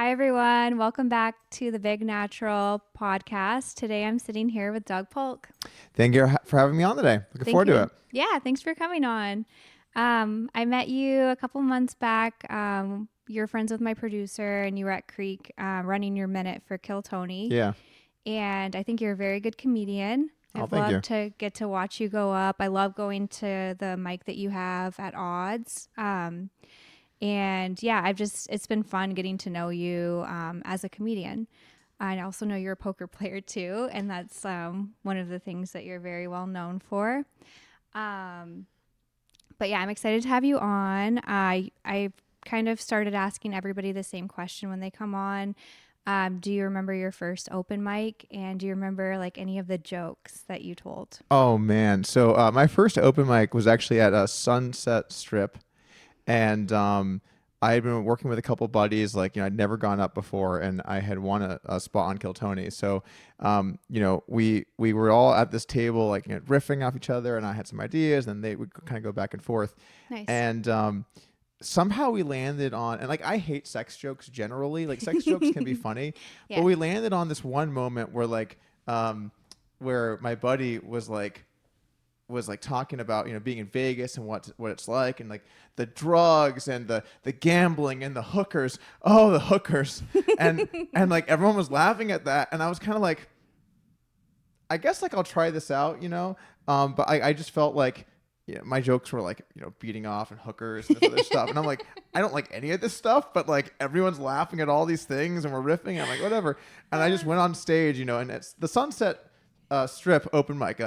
Hi, everyone. Welcome back to the Big Natural podcast. Today I'm sitting here with Doug Polk. Thank you for having me on today. Looking forward to it. Yeah, thanks for coming on. I met you a couple months back. You're friends with my producer, and you were at Creek running your minute for Kill Tony. Yeah. And I think you're a very good comedian. I've loved to get to watch you go up. I love going to the mic that you have at Odds. And yeah, it's been fun getting to know you as a comedian. I also know you're a poker player too, and that's one of the things that you're very well known for. But yeah, I'm excited to have you on. I kind of started asking everybody the same question when they come on. Do you remember your first open mic, and do you remember like any of the jokes that you told? Oh man, so my first open mic was actually at a Sunset Strip, and I had been working with a couple buddies. I'd never gone up before, and I had won a spot on Kill Tony. So we were all at this table, riffing off each other, and I had some ideas, and they would kind of go back and forth. Nice. And somehow we landed on, and I hate sex jokes generally. Sex jokes can be funny, Yeah. but we landed on this one moment where where my buddy was talking about being in Vegas and what it's like, and the drugs and the gambling and the hookers. Oh, the hookers. and everyone was laughing at that, and I was kind of I guess I'll try this out, but I just felt my jokes were beating off and hookers and this other stuff, and I'm I don't like any of this stuff, but everyone's laughing at all these things, and we're riffing, and I'm whatever. And I just went on stage, and it's the Sunset Strip open mic.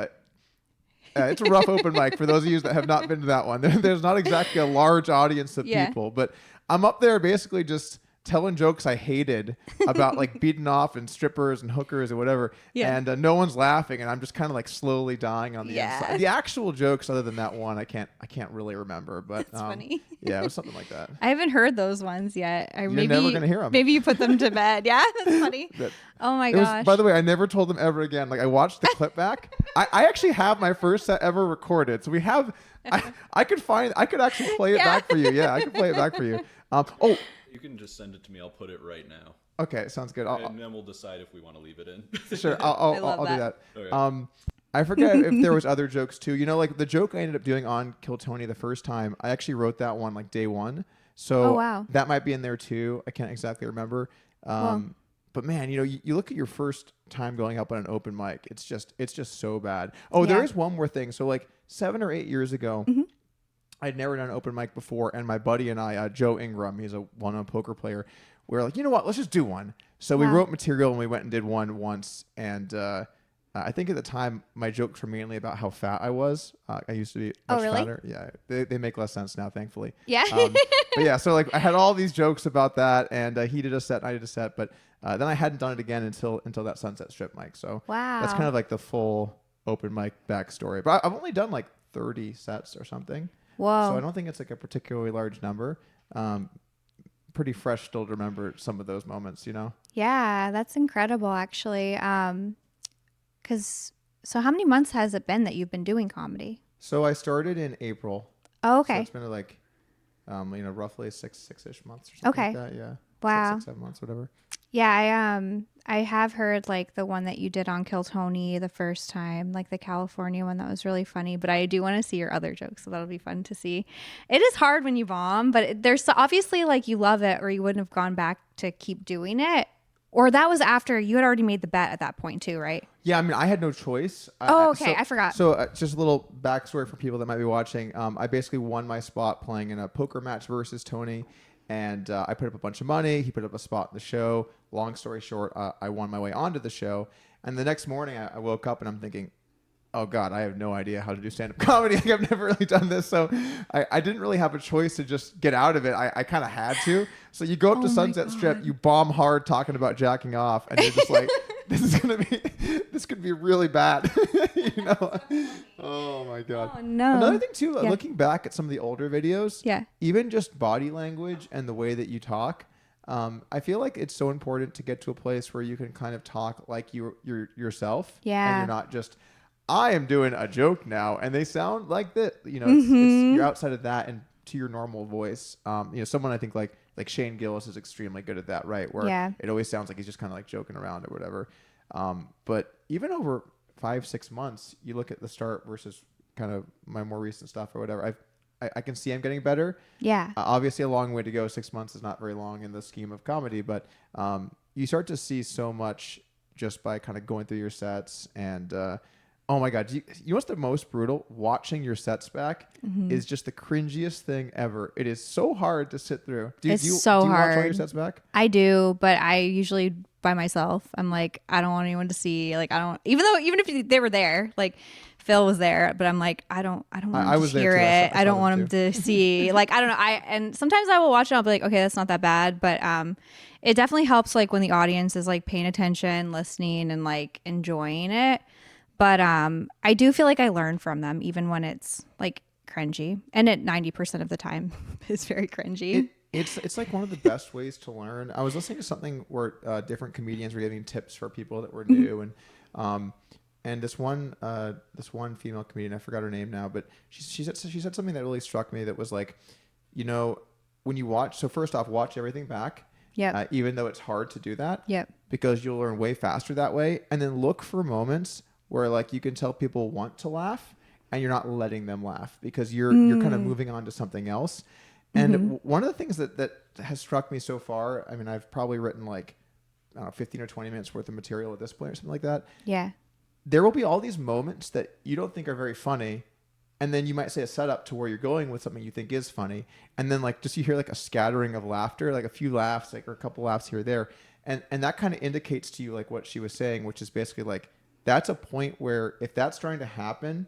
It's a rough open mic for those of you that have not been to that one. There's not exactly a large audience of people, but I'm up there basically just telling jokes I hated about beating off and strippers and hookers or whatever. Yeah. And no one's laughing, and I'm just kind of slowly dying on the inside. The actual jokes, other than that one, I can't really remember. But that's funny. Yeah, it was something like that. I haven't heard those ones yet. You're never gonna hear them. Maybe you put them to bed. Yeah, that's funny. Oh my gosh. By the way, I never told them ever again. I watched the clip back. I actually have my first set ever recorded. So we have. I could actually play it back for you. Yeah, I could play it back for you. You can just send it to me. I'll put it right now. Okay, sounds good. And then we'll decide if we want to leave it in. Sure, I'll do that. Okay. I forget if there was other jokes too. The joke I ended up doing on Kill Tony the first time, I actually wrote that one day one. So that might be in there too. I can't exactly remember. But man, you look at your first time going up on an open mic, it's just so bad. There is one more thing. So 7 or 8 years ago, I'd never done an open mic before, and my buddy and I, Joe Ingram, he's a well-known poker player, we were you know what, let's just do one. So we wrote material, and we went and did one once, and I think at the time, my jokes were mainly about how fat I was. I used to be much fatter. Yeah, they make less sense now, thankfully. Yeah. But yeah, so I had all these jokes about that, and he did a set, and I did a set, but then I hadn't done it again until that Sunset Strip mic. So that's kind of the full open mic backstory. But I've only done 30 sets or something. Whoa. So I don't think it's a particularly large number. Pretty fresh still to remember some of those moments, Yeah, that's incredible, actually. So how many months has it been that you've been doing comedy? So I started in April. Oh, okay. So it's been roughly six-ish months or something like that. Yeah. Wow. 6, 7 months, whatever. Yeah, I have heard the one that you did on Kill Tony the first time, the California one, that was really funny, but I do want to see your other jokes, so that'll be fun to see. It is hard when you bomb, but there's obviously you love it, or you wouldn't have gone back to keep doing it. Or that was after you had already made the bet at that point too, right? Yeah, I had no choice. Okay, I forgot. So just a little backstory for people that might be watching. I basically won my spot playing in a poker match versus Tony, and I put up a bunch of money. He put up a spot in the show. Long story short, I won my way onto the show. And the next morning, I woke up and I'm thinking, oh God, I have no idea how to do stand-up comedy. I've never really done this. So I didn't really have a choice to just get out of it. I kind of had to. So you go up to Sunset Strip, you bomb hard talking about jacking off, and you're just this could be really bad. Oh my God. Oh no. Another thing too, looking back at some of the older videos, yeah, even just body language and the way that you talk, I feel like it's so important to get to a place where you can kind of talk like you're yourself. Yeah. And you're not just, I am doing a joke now, and they sound like that. It's, you're outside of that, and to your normal voice. Someone I think like Shane Gillis is extremely good at that, right? Where it always sounds like he's just kind of like joking around or whatever. But even over 5-6 months, you look at the start versus kind of my more recent stuff or whatever. I can see I'm getting better. Yeah. Obviously, a long way to go. 6 months is not very long in the scheme of comedy, but you start to see so much just by kind of going through your sets. And oh my God, you know what's the most brutal? Watching your sets back is just the cringiest thing ever. It is so hard to sit through. Do you watch all your sets back? I do, but I usually by myself. I'm like, I don't want anyone to see. Like, I don't. Even if they were there, like. Phil was there, but I'm like, I don't want him to hear it. I don't want him to see. Like, I don't know. And sometimes I will watch it. I'll be like, okay, that's not that bad. But it definitely helps like when the audience is like paying attention, listening, and like enjoying it. But I do feel like I learn from them, even when it's like cringy, and at 90% of the time, it's very cringy. It's like one of the best ways to learn. I was listening to something where different comedians were giving tips for people that were new, and this one female comedian, I forgot her name now, but she said something that really struck me. That was like, when you watch. So first off, watch everything back. Yeah. Even though it's hard to do that. Yep. Because you'll learn way faster that way, and then look for moments where like you can tell people want to laugh, and you're not letting them laugh because you're kind of moving on to something else. And one of the things that has struck me so far, I mean, I've probably written like, I don't know, 15 or 20 minutes worth of material at this point or something like that. Yeah. There will be all these moments that you don't think are very funny. And then you might say a setup to where you're going with something you think is funny. And then like, just you hear like a scattering of laughter, like a few laughs, like, or a couple laughs here or there. And that kind of indicates to you like what she was saying, which is basically like, that's a point where if that's starting to happen,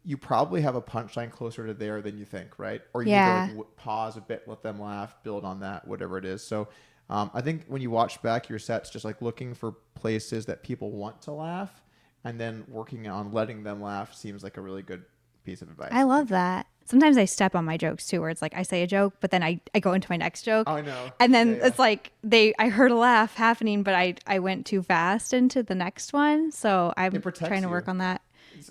you probably have a punchline closer to there than you think, right? Or you need to like pause a bit, let them laugh, build on that, whatever it is. So I think when you watch back your sets, just like looking for places that people want to laugh and then working on letting them laugh seems like a really good piece of advice. I love that. Sometimes I step on my jokes too, where it's like I say a joke, but then I go into my next joke. Oh, I know. And then it's like I heard a laugh happening, but I went too fast into the next one. So I'm trying to work on that.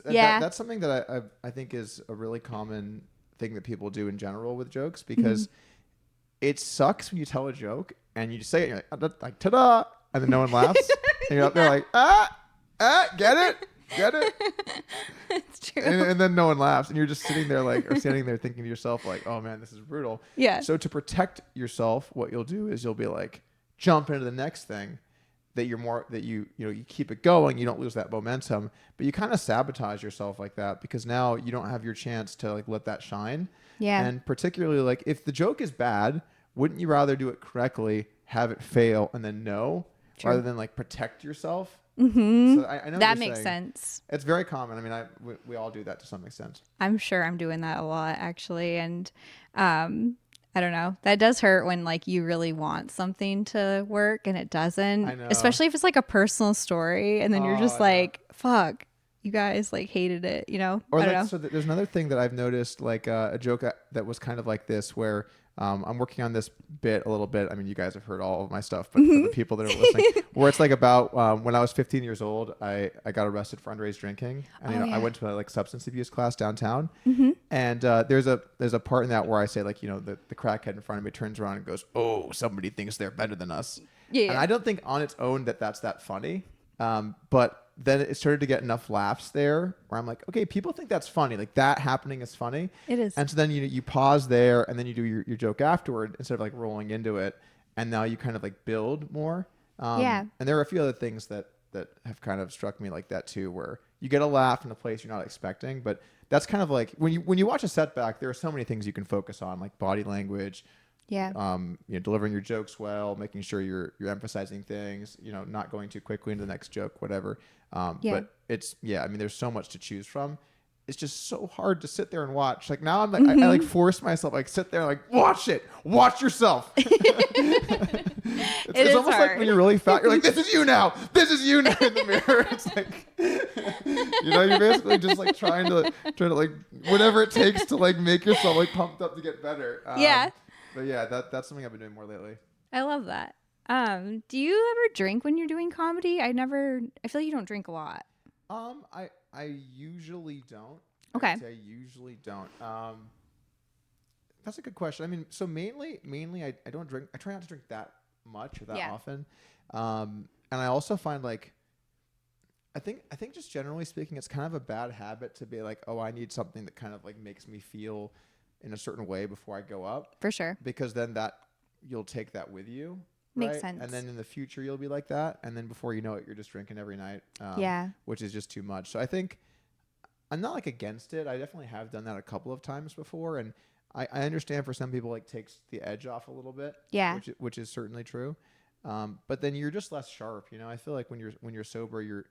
That's something that I think is a really common thing that people do in general with jokes, because it sucks when you tell a joke and you just say it and you're like ta-da, and then no one laughs. And you're up there like, get it? It's true. And then no one laughs, and you're just sitting there thinking to yourself like, oh man, this is brutal. Yeah. So to protect yourself, what you'll do is you'll be like, jump into the next thing that you keep it going, you don't lose that momentum, but you kind of sabotage yourself like that, because now you don't have your chance to like let that shine. Yeah. And particularly like if the joke is bad, wouldn't you rather do it correctly, have it fail, and then rather than like protect yourself? So I know that makes sense. It's very common. I mean, we all do that to some extent. I'm sure I'm doing that a lot actually, and I don't know. That does hurt when like you really want something to work and it doesn't. I know. Especially if it's like a personal story, and then you're just like, "Fuck, you guys like hated it," you know? Or I don't know. So there's another thing that I've noticed, like a joke that was kind of like this, where I'm working on this bit a little bit. I mean, you guys have heard all of my stuff, but for the people that are listening, where it's like about when I was 15 years old, I got arrested for underage drinking, and I went to a like substance abuse class downtown, and there's a part in that where I say like, the crackhead in front of me turns around and goes, "Oh, somebody thinks they're better than us." Yeah. And I don't think on its own that's that funny, but then it started to get enough laughs there where I'm like, okay, people think that's funny. Like that happening is funny. It is. And so then you pause there, and then you do your joke afterward instead of like rolling into it. And now you kind of like build more. And there are a few other things that have kind of struck me like that too, where you get a laugh in a place you're not expecting. But that's kind of like when you watch a setback, there are so many things you can focus on, like body language. Yeah. Delivering your jokes well, making sure you're emphasizing things, not going too quickly into the next joke, whatever. But I mean, there's so much to choose from. It's just so hard to sit there and watch. Like now I'm like, I like force myself, like sit there, like watch yourself. It's almost hard. like when you're really fat, you're like, this is you now in the mirror. It's like, you're basically just like trying to like whatever it takes to like make yourself like pumped up to get better. But yeah, that's something I've been doing more lately. I love that. Do you ever drink when you're doing comedy? I feel like you don't drink a lot. I usually don't. Okay. I usually don't. That's a good question. I mean, so mainly I don't drink. I try not to drink that much or that often. And I also find like, I think just generally speaking, it's kind of a bad habit to be like, oh, I need something that kind of like makes me feel in a certain way before I go up. For sure. Because then you'll take that with you. Makes right? sense. And then in the future, you'll be like that. And then before you know it, you're just drinking every night. Which is just too much. So I think I'm not like against it. I definitely have done that a couple of times before. And I understand for some people, like takes the edge off a little bit. Yeah. Which is certainly true. But then you're just less sharp. You know, I feel like when you're sober, you're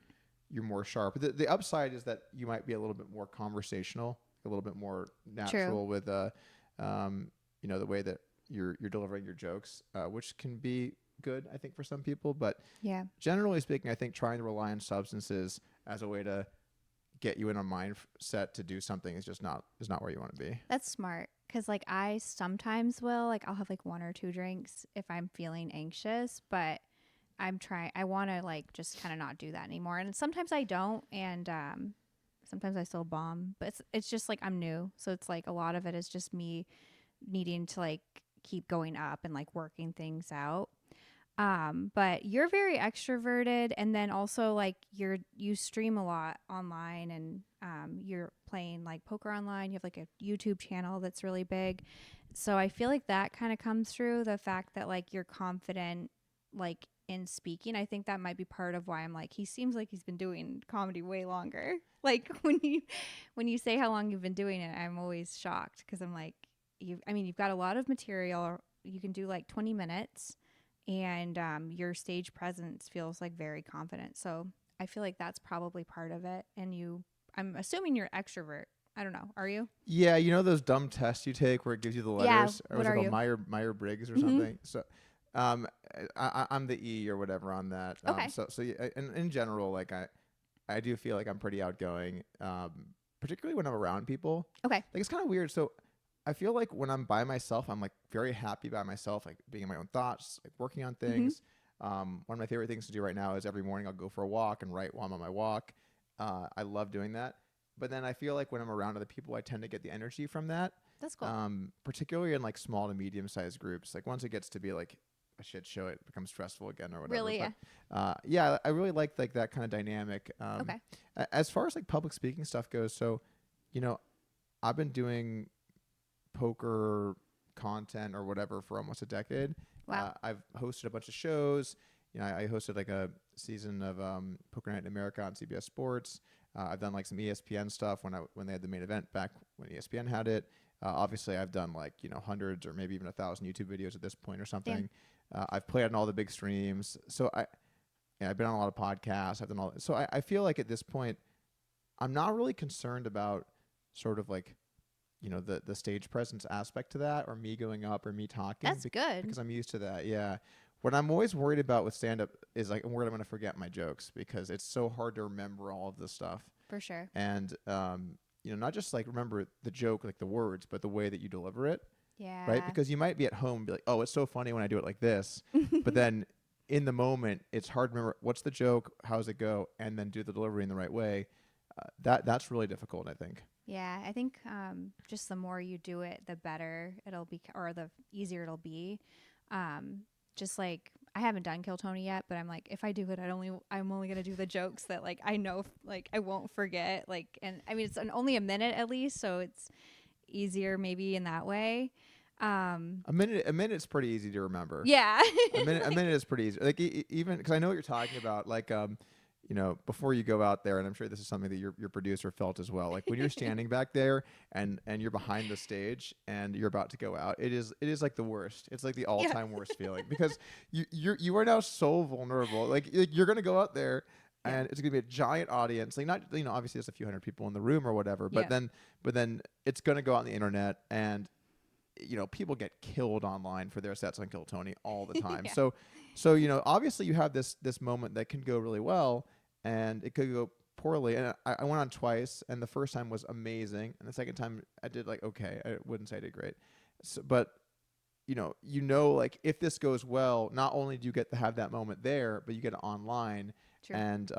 more sharp. The upside is that you might be a little bit more conversational, a little bit more natural with the way that you're delivering your jokes, which can be good, I think, for some people. But generally speaking, I think trying to rely on substances as a way to get you in a mindset to do something is not where you want to be. That's smart. Cause like I sometimes will, like I'll have like 1 or 2 drinks if I'm feeling anxious, but I want to like just kind of not do that anymore. And sometimes I don't. And, sometimes I still bomb, but it's just like I'm new. So it's like a lot of it is just me needing to like keep going up and like working things out. But you're very extroverted, and then also like you stream a lot online, and you're playing like poker online. You have like a YouTube channel that's really big. So I feel like that kind of comes through the fact that like you're confident like in speaking. I think that might be part of why I'm like, he seems like he's been doing comedy way longer. Like when you say how long you've been doing it, I'm always shocked because I'm like, you've got a lot of material. You can do like 20 minutes. And your stage presence feels like very confident. So I feel like that's probably part of it. And I'm assuming you're extrovert. I don't know. Are you? Yeah, you know those dumb tests you take where it gives you the letters? Yeah. Or was it called Meyer-Briggs or something? So I'm the E or whatever on that. Okay. So in general, like I do feel like I'm pretty outgoing, particularly when I'm around people. Okay. Like it's kind of weird. So I feel like when I'm by myself, I'm like very happy by myself, like being in my own thoughts, like working on things. One of my favorite things to do right now is every morning I'll go for a walk and write while I'm on my walk. I love doing that. But then I feel like when I'm around other people, I tend to get the energy from that. That's cool. Particularly in like small to medium sized groups. Like once it gets to be like a shit show, it becomes stressful again or whatever. Really? But, I really like that kind of dynamic. Okay. As far as like public speaking stuff goes, so, I've been doing poker content or whatever for almost a decade. Wow. I've hosted a bunch of shows. I hosted like a season of Poker Night in America on CBS Sports. I've done like some ESPN stuff when they had the main event back when ESPN had it. Obviously, I've done like hundreds or maybe even 1,000 YouTube videos at this point or something. I've played on all the big streams. So I've been on a lot of podcasts. I've done all. So I feel like at this point, I'm not really concerned about sort of like the stage presence aspect to that, or me going up or me talking. That's good. Because I'm used to that. Yeah. What I'm always worried about with stand-up is like I'm worried I'm going to forget my jokes because it's so hard to remember all of this stuff. For sure. And, not just like remember the joke, like the words, but the way that you deliver it. Yeah. Right? Because you might be at home and be like, oh, it's so funny when I do it like this. But then in the moment, it's hard to remember what's the joke, how does it go, and then do the delivery in the right way. That's really difficult, I think. Yeah, I think just the more you do it, the better it'll be, or the easier it'll be. Just like I haven't done Kill Tony yet, but I'm like, if I do it, I'm only gonna do the jokes that like I know, like I won't forget. Like, and I mean, it's only a minute at least, so it's easier maybe in that way. A minute's pretty easy to remember. Yeah, a minute is pretty easy. Like even because I know what you're talking about. Like before you go out there, and I'm sure this is something that your producer felt as well. Like when you're standing back there and you're behind the stage and you're about to go out, it is like the worst. It's like the all-time worst feeling because you are now so vulnerable. Like you're gonna go out there and it's gonna be a giant audience. Like not obviously there's a few hundred people in the room or whatever, but then it's gonna go out on the internet and people get killed online for their sets on Kill Tony all the time. So obviously you have this moment that can go really well and it could go poorly. And I went on twice, and the first time was amazing, and the second time I did like okay. I wouldn't say I did great. So, but like if this goes well, not only do you get to have that moment there, but you get it online. True. And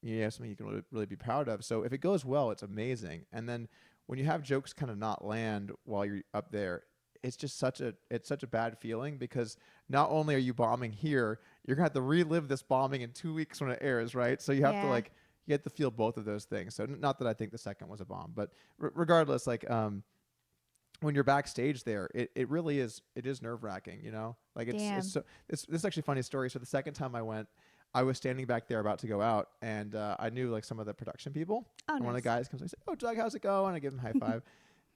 you have something you can really be proud of. So if it goes well, it's amazing. And then when you have jokes kind of not land while you're up there, it's just such a bad feeling, because not only are you bombing here, you're gonna have to relive this bombing in 2 weeks when it airs, right? So you have to like, you have to feel both of those things. So not that I think the second was a bomb, but regardless, like when you're backstage there, it really is, it is nerve wracking, you know, like it's so, this is actually a funny story. So the second time I went, I was standing back there about to go out, and I knew like some of the production people. Oh, and nice. One of the guys comes and says, "Oh, Doug, how's it going?" I give him a high five,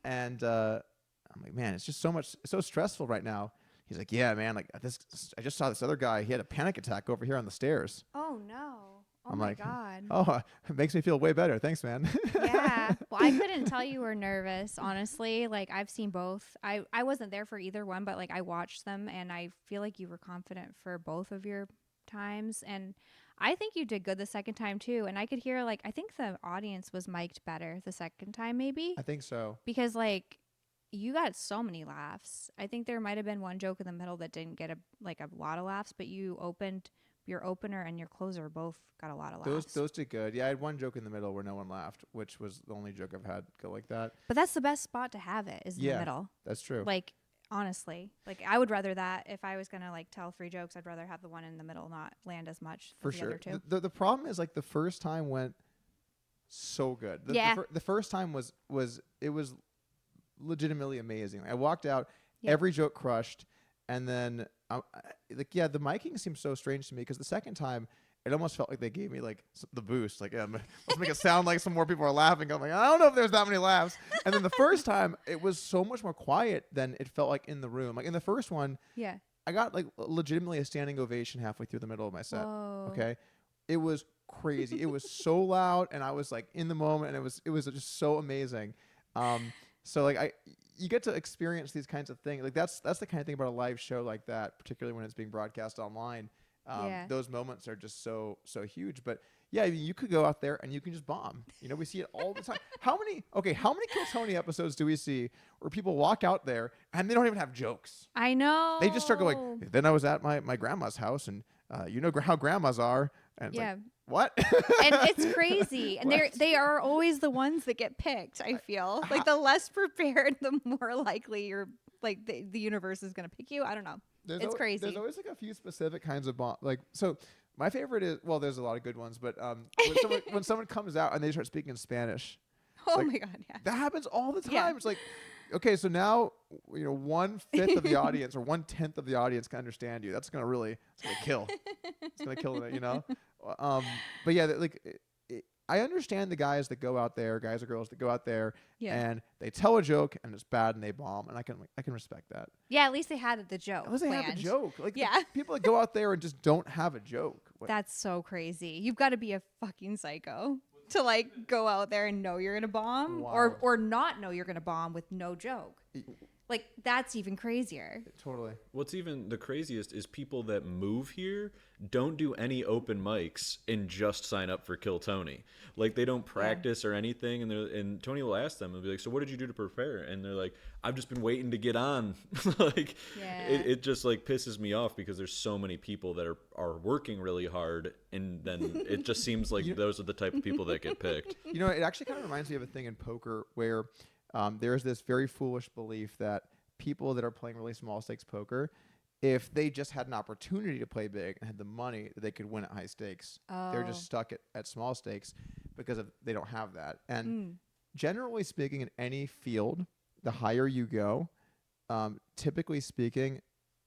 and I'm like, "Man, it's just so stressful right now." He's like, "Yeah, man, like this. I just saw this other guy. He had a panic attack over here on the stairs." Oh no. Oh I'm my like, God. "Oh, it makes me feel way better. Thanks, man." Yeah. Well, I couldn't tell you were nervous, honestly. Like I've seen both. I wasn't there for either one, but like I watched them, and I feel like you were confident for both of your times, and I think you did good the second time too. And I could hear, like, I think the audience was mic'd better the second time, maybe, I think so. because like you got so many laughs. I think there might have been one joke in the middle that didn't get a lot of laughs, but you opened your opener and your closer both got a lot of laughs. Those did good. Yeah, I had one joke in the middle where no one laughed, which was the only joke I've had go like that. But that's the best spot to have it, is in the middle. That's true. Like, honestly, like I would rather that, if I was gonna like tell 3 jokes, I'd rather have the one in the middle not land as much for as the sure. other 2. The problem is, like, the first time went so good. The first time was legitimately amazing. I walked out, every joke crushed, and then the miking seemed so strange to me, because the second time it almost felt like they gave me like the boost, like, let's make it sound like some more people are laughing. I'm like, I don't know if there's that many laughs. And then the first time it was so much more quiet than it felt like in the room. Like in the first one, I got like legitimately a standing ovation halfway through the middle of my set. Whoa. Okay, it was crazy. It was so loud, and I was like in the moment, and it was just so amazing. So like you get to experience these kinds of things. Like that's the kind of thing about a live show like that, particularly when it's being broadcast online. Those moments are just so huge. But yeah, you could go out there and you can just bomb. You know, we see it all the time. How many Kill Tony episodes do we see where people walk out there and they don't even have jokes? I know. They just start going, then I was at my grandma's house, and you know how grandmas are. And it's like, what? And it's crazy. And they are always the ones that get picked, I feel. Like the less prepared, the more likely you're like the universe is going to pick you. I don't know. It's crazy. There's always like a few specific kinds of bomb. Like, so my favorite is, well, there's a lot of good ones, but when someone comes out and they start speaking in Spanish. Oh like, my God, yeah. That happens all the time. Yeah. It's like, okay, so now, you know, 1/5 of the audience or 1/10 of the audience can understand you. That's gonna kill. It's gonna kill it, you know. But yeah, like I understand the guys that go out there, guys or girls that go out there, and they tell a joke and it's bad and they bomb, and I can respect that. Yeah, at least they had the joke. At least they have a joke. Like, the people that go out there and just don't have a joke. That's so crazy. You've got to be a fucking psycho to like go out there and know you're gonna bomb, or not know you're gonna bomb with no joke. Like, that's even crazier. Totally. What's even the craziest is people that move here don't do any open mics and just sign up for Kill Tony. Like, they don't practice or anything, and Tony will ask them and be like, so what did you do to prepare? And they're like, I've just been waiting to get on. Like, it just like pisses me off, because there's so many people that are working really hard, and then it just seems like those are the type of people that get picked. You know, it actually kind of reminds me of a thing in poker where there's this very foolish belief that people that are playing really small stakes poker, if they just had an opportunity to play big and had the money, that they could win at high stakes. They're just stuck at small stakes because they don't have that. And generally speaking, in any field, the higher you go, typically speaking,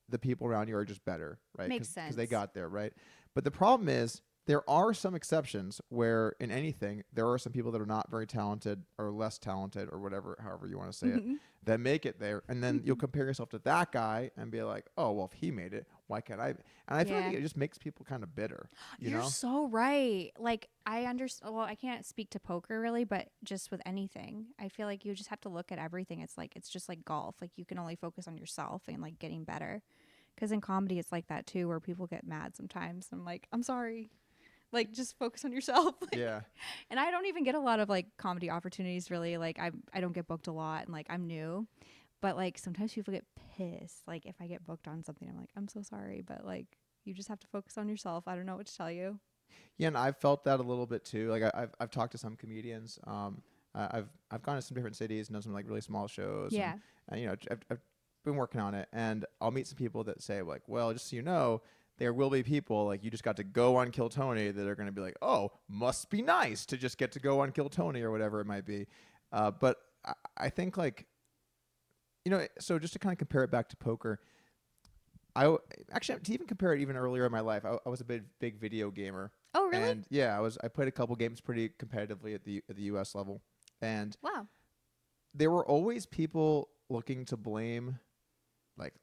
the people around you are just better, right? Makes sense. Because they got there, right? But the problem is, there are some exceptions where in anything, there are some people that are not very talented or less talented or whatever, however you want to say it, that make it there. And then you'll compare yourself to that guy and be like, oh, well, if he made it, why can't I? And I feel like it just makes people kind of bitter. You're so right. Like, I understand. Well, I can't speak to poker really, but just with anything, I feel like you just have to look at everything. It's just like golf. Like, you can only focus on yourself and like getting better. Because in comedy, it's like that too, where people get mad sometimes. I'm like, I'm sorry. Like, just focus on yourself. Yeah. And I don't even get a lot of like comedy opportunities really. Like, I don't get booked a lot, and like I'm new, but like sometimes people get pissed. Like, if I get booked on something, I'm like, I'm so sorry, but like you just have to focus on yourself. I don't know what to tell you. Yeah, and I've felt that a little bit too. Like I've talked to some comedians. I've gone to some different cities and done some like really small shows. Yeah. And you know, I've been working on it, and I'll meet some people that say like, well, just so you know, there will be people like you just got to go on Kill Tony that are going to be like, oh, must be nice to just get to go on Kill Tony or whatever it might be. But I think like, so just to kind of compare it back to poker, actually to even compare it even earlier in my life, I was a big video gamer. Oh, really? And yeah, I played a couple games pretty competitively at the US level, and wow, there were always people looking to blame like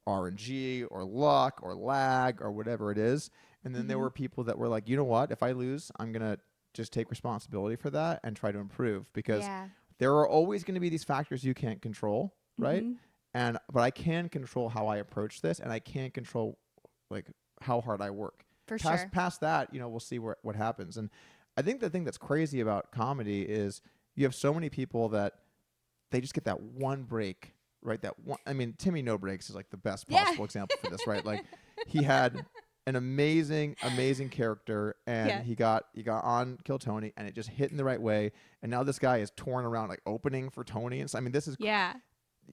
RNG or luck or lag or whatever it is. And then there were people that were like, you know what? If I lose, I'm going to just take responsibility for that and try to improve, because there are always going to be these factors you can't control, right? But I can control how I approach this, and I can control like how hard I work. For sure. Past that, we'll see what happens. And I think the thing that's crazy about comedy is you have so many people that they just get that one break, right? That one. I mean, Timmy No Breaks is like the best possible example for this, right? Like he had an amazing character, and he got on Kill Tony, and it just hit in the right way. And now this guy is touring around like opening for Tony, and so I mean, this is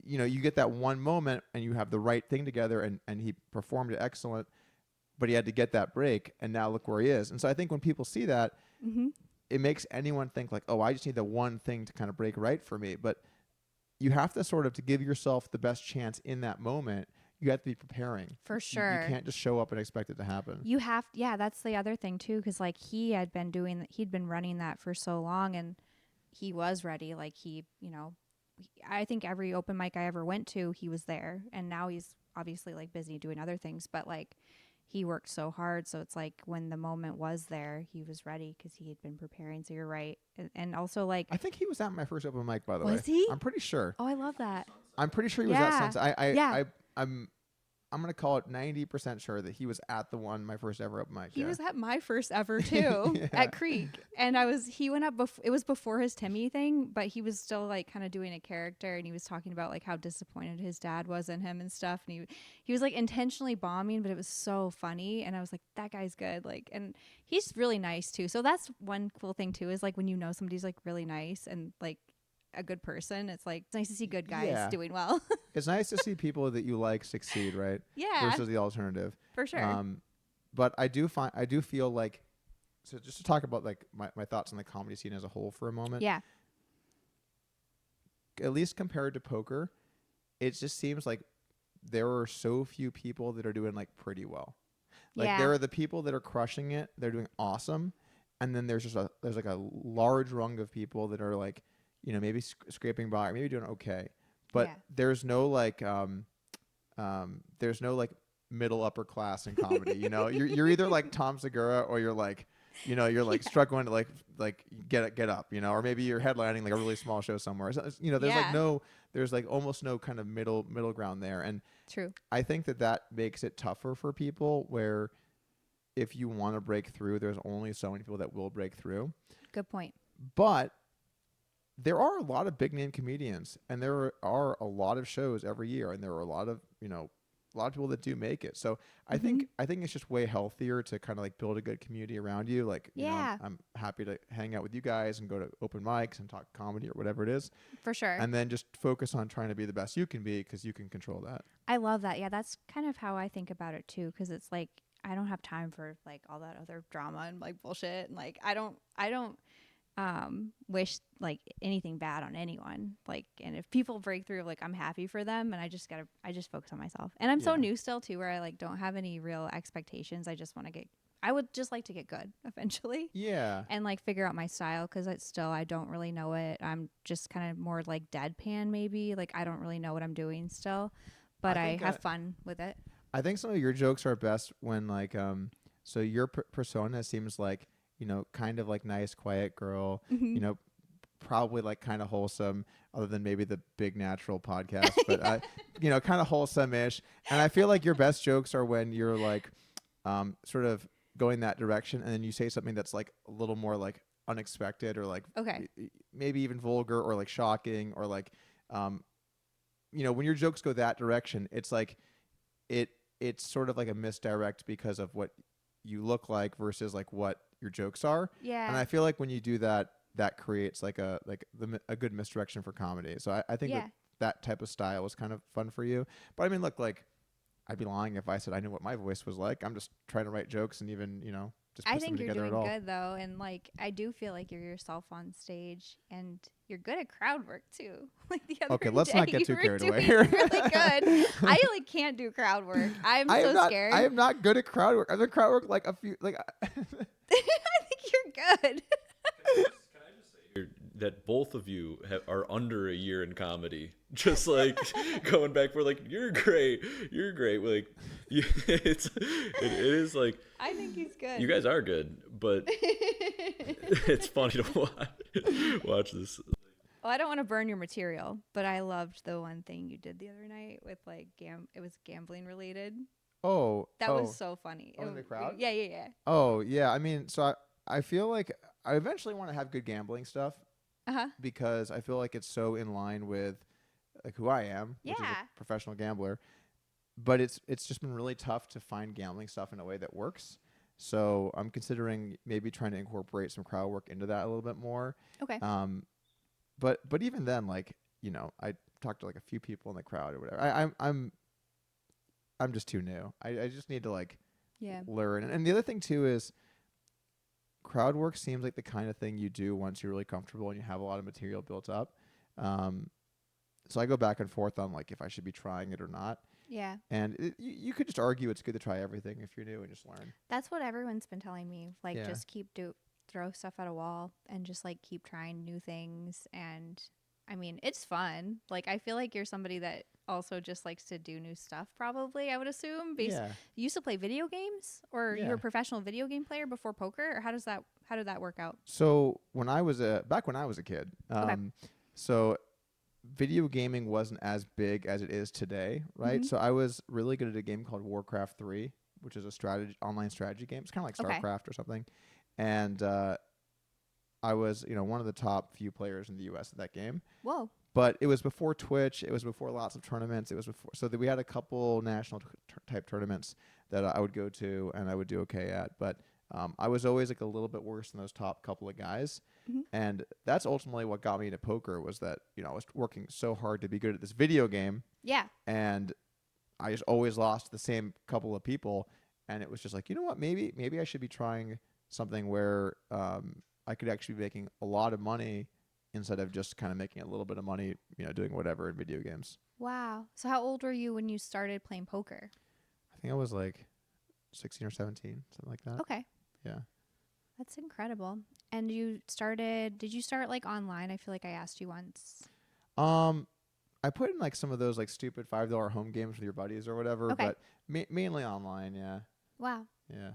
you get that one moment, and you have the right thing together, and he performed excellent, but he had to get that break, and now look where he is. And so I think when people see that, it makes anyone think like, oh, I just need the one thing to kind of break right for me, but you have to sort of, to give yourself the best chance in that moment, you have to be preparing. For sure. You can't just show up and expect it to happen. You have, that's the other thing too, because like he'd been running that for so long, and he was ready. Like I think every open mic I ever went to, he was there, and now he's obviously like busy doing other things, but like he worked so hard. So it's like when the moment was there, he was ready because he had been preparing. So you're right. And also like, I think he was at my first open mic, by the way. Was he? I'm pretty sure. Oh, I love that. I'm pretty sure he was at Sunset. I'm going to call it 90% sure that he was at the one, my first ever open mic. He was at my first ever too, at Creek. And he went up it was before his Timmy thing, but he was still like kind of doing a character, and he was talking about like how disappointed his dad was in him and stuff. And he was like intentionally bombing, but it was so funny. And I was like, that guy's good. Like, and he's really nice too. So that's one cool thing too, is like when somebody's like really nice and like a good person, it's like, it's nice to see good guys doing well. It's nice to see people that you like succeed, right? Yeah. Versus the alternative. For sure. But I do feel like, so just to talk about like my thoughts on the comedy scene as a whole for a moment. Yeah. At least compared to poker, it just seems like there are so few people that are doing like pretty well. Like there are the people that are crushing it, they're doing awesome, and then there's like a large rung of people that are like, maybe scraping by or maybe doing okay, but there's no like middle upper class in comedy. You're either like Tom Segura, or you're like struggling to like get up, or maybe you're headlining like a really small show somewhere. So, there's like almost no kind of middle ground there. And true. I think that makes it tougher for people, where if you want to break through, there's only so many people that will break through. Good point. But there are a lot of big name comedians, and there are a lot of shows every year, and there are a lot of people that do make it. So I think it's just way healthier to kind of like build a good community around you. Like, I'm happy to hang out with you guys and go to open mics and talk comedy or whatever it is. For sure. And then just focus on trying to be the best you can be, because you can control that. I love that. Yeah, that's kind of how I think about it too, because it's like I don't have time for like all that other drama and like bullshit, and like I don't wish like anything bad on anyone. Like, and if people break through, like I'm happy for them, and I just focus on myself. And I'm so new still too, where I like don't have any real expectations. I would just like to get good eventually. Yeah. And like figure out my style, because I don't really know it. I'm just kind of more like deadpan maybe. Like I don't really know what I'm doing still, but I have fun with it. I think some of your jokes are best when like, so your persona seems like, kind of like nice, quiet girl, probably like kind of wholesome, other than maybe the Big Natural podcast, but kind of wholesome-ish. And I feel like your best jokes are when you're like, sort of going that direction, and then you say something that's like a little more like unexpected, or like maybe even vulgar, or like shocking, or like, when your jokes go that direction, it's like it's sort of like a misdirect because of what you look like versus like what your jokes are. Yeah. And I feel like when you do that, that creates like a good misdirection for comedy. So I think that type of style was kind of fun for you. But I mean, look, like, I'd be lying if I said I knew what my voice was like. I'm just trying to write jokes and even, just I put them think you're together doing at all. good though, and like I do feel like you're yourself on stage, and you're good at crowd work too. Like the other Okay, let's day, not get you too were carried away doing here. really good. I like can't do crowd work. I'm I so am not. scared. I am not good at crowd work. I've done crowd work like a few. Like, I think you're good. Can I just say here that both of you are under a year in comedy? Just like going back for like, you're great. Like, it is like. I think he's good. You guys are good, but it's funny to watch this. Well, I don't want to burn your material, but I loved the one thing you did the other night with like it was gambling related. That was so funny. In the crowd? Yeah. Oh yeah. I mean, so I feel like I eventually want to have good gambling stuff because I feel like it's so in line with like who I am, which is a professional gambler. But it's just been really tough to find gambling stuff in a way that works. So I'm considering maybe trying to incorporate some crowd work into that a little bit more. Okay. But even then, like, I talked to like a few people in the crowd or whatever. I'm just too new. I just need to like learn. And the other thing too is crowd work seems like the kind of thing you do once you're really comfortable and you have a lot of material built up. So I go back and forth on like if I should be trying it or not. Yeah. And you could just argue it's good to try everything if you're new and just learn. That's what everyone's been telling me. Like, just throw stuff at a wall and just like keep trying new things. And I mean, it's fun. Like, I feel like you're somebody that also just likes to do new stuff, probably, I would assume. You used to play video games, or you were a professional video game player before poker, or how did that work out? So back when I was a kid, so video gaming wasn't as big as it is today, right? Mm-hmm. So I was really good at a game called Warcraft 3, which is a online strategy game. It's kind of like StarCraft or something. And I was, one of the top few players in the U.S. at that game. Whoa. But it was before Twitch. It was before lots of tournaments. It was before, so that we had a couple national type tournaments that I would go to and I would do okay at. But I was always like a little bit worse than those top couple of guys. Mm-hmm. And that's ultimately what got me into poker was that, I was working so hard to be good at this video game. Yeah. And I just always lost the same couple of people. And it was just like, you know what, maybe I should be trying something where I could actually be making a lot of money instead of just kind of making a little bit of money, doing whatever in video games. Wow. So how old were you when you started playing poker? I think I was like 16 or 17, something like that. Okay. Yeah. That's incredible. And did you start like online? I feel like I asked you once. I put in like some of those like stupid $5 home games with your buddies or whatever, but mainly online. Yeah. Wow. Yeah.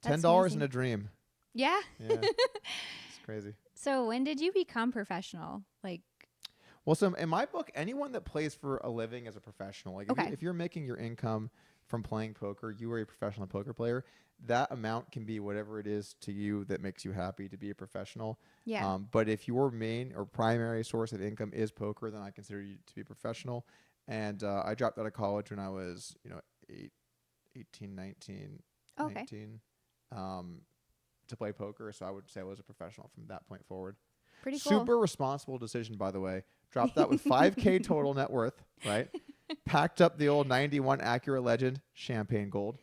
That's $10 amazing. in a dream. Yeah. Yeah. It's crazy. So when did you become professional? Well, so in my book, anyone that plays for a living is a professional. Like if you're making your income from playing poker, you are a professional poker player. That amount can be whatever it is to you that makes you happy to be a professional. Yeah. But if your main or primary source of income is poker, then I consider you to be a professional. And I dropped out of college when I was, 18, 19, Okay. 19, to play poker. So I would say I was a professional from that point forward. Pretty cool. Super responsible decision, by the way. Dropped that with $5,000 total net worth, right? Packed up the old 91 Acura Legend, champagne gold,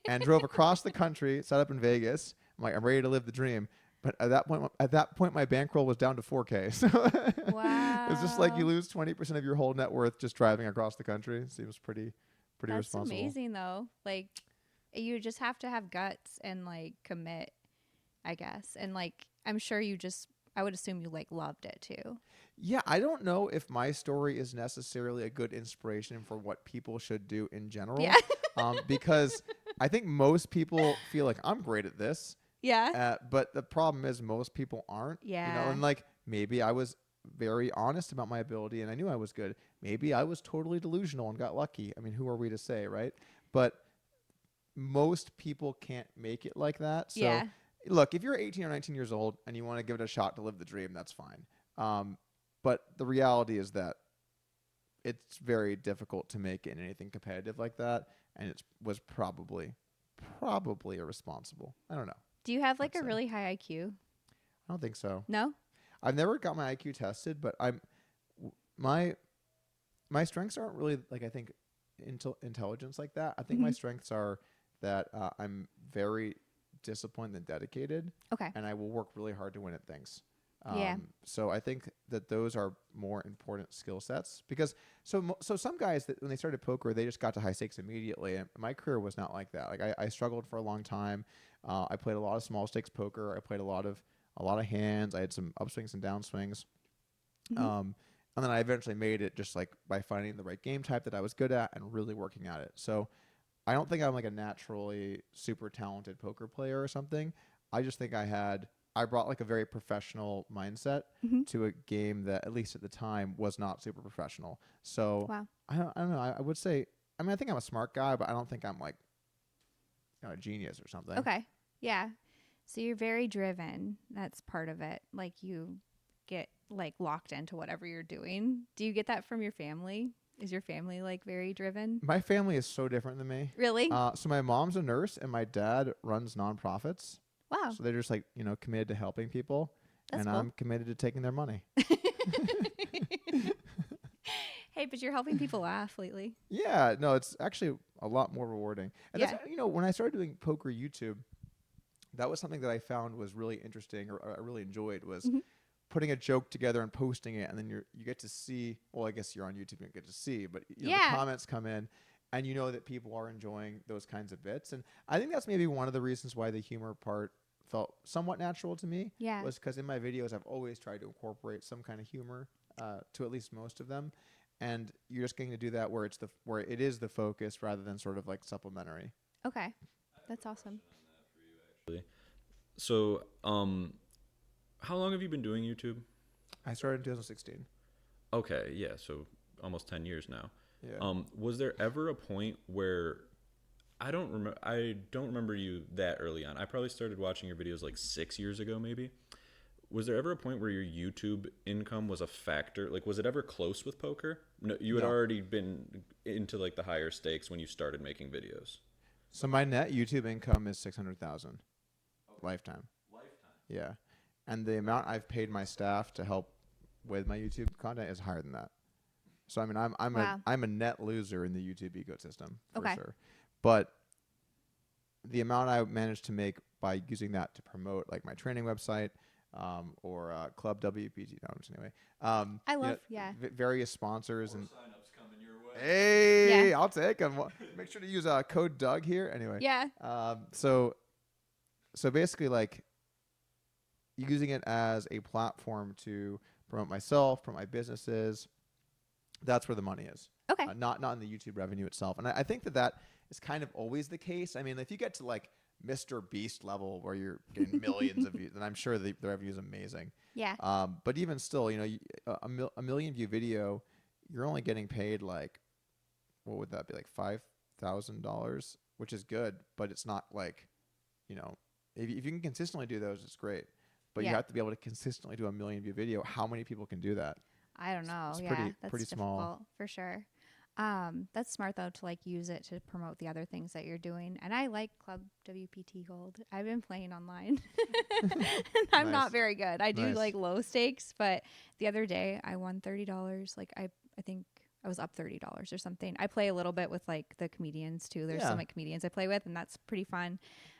and drove across the country, set up in Vegas. I'm like, I'm ready to live the dream. But at that point, my bankroll was down to $4,000. So wow. It's just like you lose 20% of your whole net worth just driving across the country. It seems pretty responsible. That's amazing, though. Like, you just have to have guts and like commit, I guess. And like, I'm sure I would assume you like loved it too. Yeah, I don't know if my story is necessarily a good inspiration for what people should do in general. Yeah. Because I think most people feel like I'm great at this. Yeah. But the problem is most people aren't. Yeah. And like maybe I was very honest about my ability and I knew I was good. Maybe I was totally delusional and got lucky. I mean, who are we to say, right? But most people can't make it like that. So look, if you're 18 or 19 years old and you want to give it a shot to live the dream, that's fine. But the reality is that it's very difficult to make it in anything competitive like that. And it was probably irresponsible. I don't know. Do you have like a really high IQ? I don't think so. No? I've never got my IQ tested, but my my strengths aren't really like, I think, intelligence like that. I think my strengths are that I'm very disciplined and dedicated. Okay. And I will work really hard to win at things. Yeah. So I think that those are more important skill sets because so some guys that when they started poker, they just got to high stakes immediately. And my career was not like that. Like I struggled for a long time. I played a lot of small stakes poker. I played a lot of hands. I had some upswings and downswings. And then I eventually made it just like by finding the right game type that I was good at and really working at it. So I don't think I'm like a naturally super talented poker player or something. I just think I brought like a very professional mindset to a game that, at least at the time, was not super professional. So Wow. I don't know. I would say, I mean, I think I'm a smart guy, but I don't think I'm like, a genius or something. Okay. Yeah. So you're very driven. That's part of it. Like you get like locked into whatever you're doing. Do you get that from your family? Is your family like very driven? My family is so different than me. Really? So my mom's a nurse and my dad runs nonprofits. Wow. So they're just like, committed to helping people. That's and cool. I'm committed to taking their money. Hey, but you're helping people laugh lately. Yeah, no, it's actually a lot more rewarding. And Yeah. that's, when I started doing poker YouTube, that was something that I found was really interesting, or I really enjoyed, was putting a joke together and posting it, and then you get to see, well, I guess you're on YouTube, you don't get to see, but the comments come in, and you know that people are enjoying those kinds of bits. And I think that's maybe one of the reasons why the humor part felt somewhat natural to me. Yeah. Was because in my videos, I've always tried to incorporate some kind of humor to at least most of them. And you're just getting to do that where it is the focus rather than sort of like supplementary. Okay. That's awesome. So, how long have you been doing YouTube? I started in 2016. Okay, yeah, so almost 10 years now. Yeah. Was there ever a point where I don't remember you that early on. I probably started watching your videos like 6 years ago, maybe. Was there ever a point where your YouTube income was a factor? Like, was it ever close with poker? No, you had already been into like the higher stakes when you started making videos. So my net YouTube income is $600,000 lifetime. Yeah, and the amount I've paid my staff to help with my YouTube content is higher than that. So I mean, I'm a net loser in the YouTube ecosystem for sure. But the amount I managed to make by using that to promote like my training website. Or Club WPT. No, just anyway. I love, various sponsors and signups coming your way. Hey, I'll take them. Make sure to use code Doug here. Anyway. Yeah. So basically, like using it as a platform to promote myself, promote my businesses. That's where the money is. Okay. Not in the YouTube revenue itself. And I think that is kind of always the case. I mean, if you get to like Mr. Beast level where you're getting millions of views, then I'm sure the revenue is amazing. Yeah. But even still, a million view video, you're only getting paid like, what would that be, like $5,000, which is good, but it's not like, if you can consistently do those, it's great. But you have to be able to consistently do a million view video. How many people can do that? I don't know. It's that's pretty small. difficult, for sure. That's smart though to like use it to promote the other things that you're doing. And I like Club WPT Gold. I've been playing online. I'm not very good. I do like low stakes, but the other day I won $30. Like I think I was up $30 or something. I play a little bit with like the comedians too. There's some like comedians I play with, and that's pretty fun.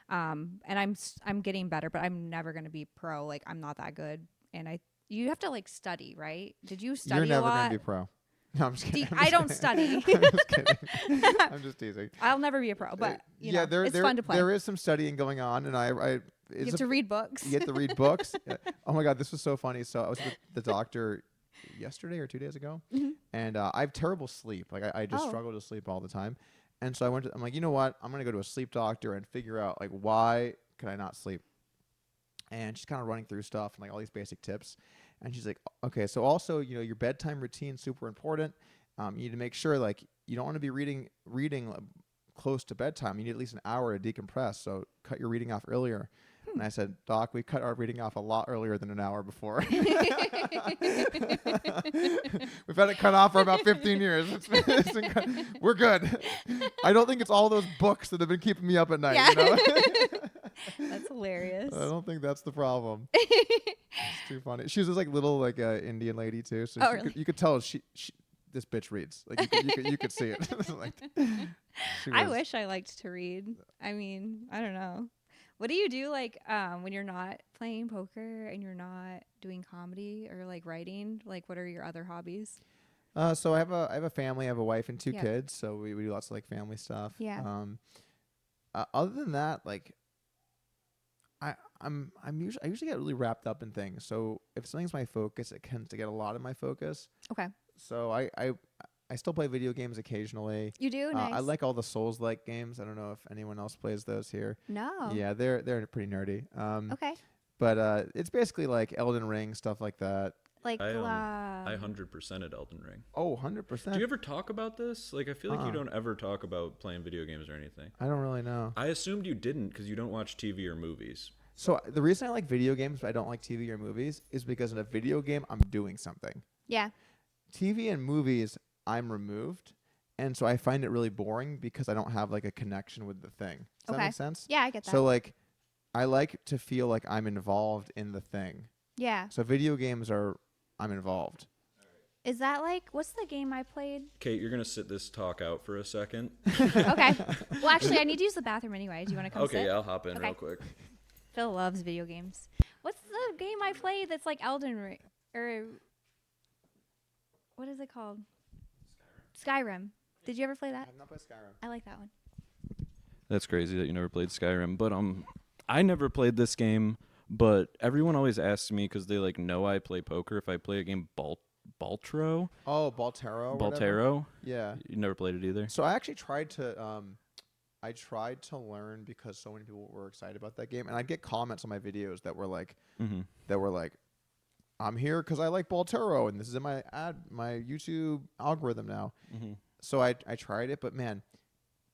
And I'm getting better, but I'm never gonna be pro. Like I'm not that good. And you have to like study, right? Did you study a lot? You're never gonna be pro. No, I'm just kidding. I don't study. I'm just kidding. I'm just teasing. I'll never be a pro, but it's fun to play. There is some studying going on, and you have to read books. You have to read books. Oh my God, this was so funny. So I was with the doctor yesterday or 2 days ago, and I have terrible sleep. Like I just struggle to sleep all the time, and so I'm like, you know what? I'm gonna go to a sleep doctor and figure out like why can I not sleep. And she's kind of running through stuff and like all these basic tips. And she's like, okay, so also, your bedtime routine is super important. You need to make sure like you don't want to be reading close to bedtime. You need at least an hour to decompress. So cut your reading off earlier. And I said, Doc, we cut our reading off a lot earlier than an hour before. We've had it cut off for about 15 years. We're good. I don't think it's all those books that have been keeping me up at night. Yeah. That's hilarious. I don't think that's the problem. It's too funny. She was this like little like Indian lady too. So really? you could tell this bitch reads. Like you could see it. Like, I wish I liked to read. I mean, I don't know. What do you do like when you're not playing poker and you're not doing comedy or like writing? Like, what are your other hobbies? So I have a family. I have a wife and 2 kids. So we do lots of like family stuff. Yeah. Other than that, like I usually get really wrapped up in things. So if something's my focus, it tends to get a lot of my focus. Okay. So I still play video games occasionally. You do? Nice. I like all the Souls-like games. I don't know if anyone else plays those here. No. Yeah, they're pretty nerdy. Okay. But it's basically like Elden Ring, stuff like that. Like I 100%ed Elden Ring. Oh, 100%. Do you ever talk about this? Like, I feel like you don't ever talk about playing video games or anything. I don't really know. I assumed you didn't because you don't watch TV or movies. So the reason I like video games but I don't like TV or movies is because in a video game, I'm doing something. Yeah. TV and movies, I'm removed. And so I find it really boring because I don't have like a connection with the thing. Does that make sense? Yeah, I get that. So like, I like to feel like I'm involved in the thing. Yeah. So video games I'm involved. Is that like, what's the game I played? Kate, you're going to sit this talk out for a second. Okay. Well, actually, I need to use the bathroom anyway. Do you want to come sit? Okay, yeah, I'll hop in real quick. Phil loves video games. What's the game I played that's like Elden Ring? Or what is it called? Skyrim. Did you ever play that? I've not played Skyrim. I like that one. That's crazy that you never played Skyrim. But I never played this game, but everyone always asks me because they like know I play poker if I play a game Baltro. Oh, Baltero. Baltero? Yeah. You never played it either? So I actually tried to learn because so many people were excited about that game, and I'd get comments on my videos that were like, I'm here because I like Baltero, and this is in my YouTube algorithm now. Mm-hmm. So I tried it, but man,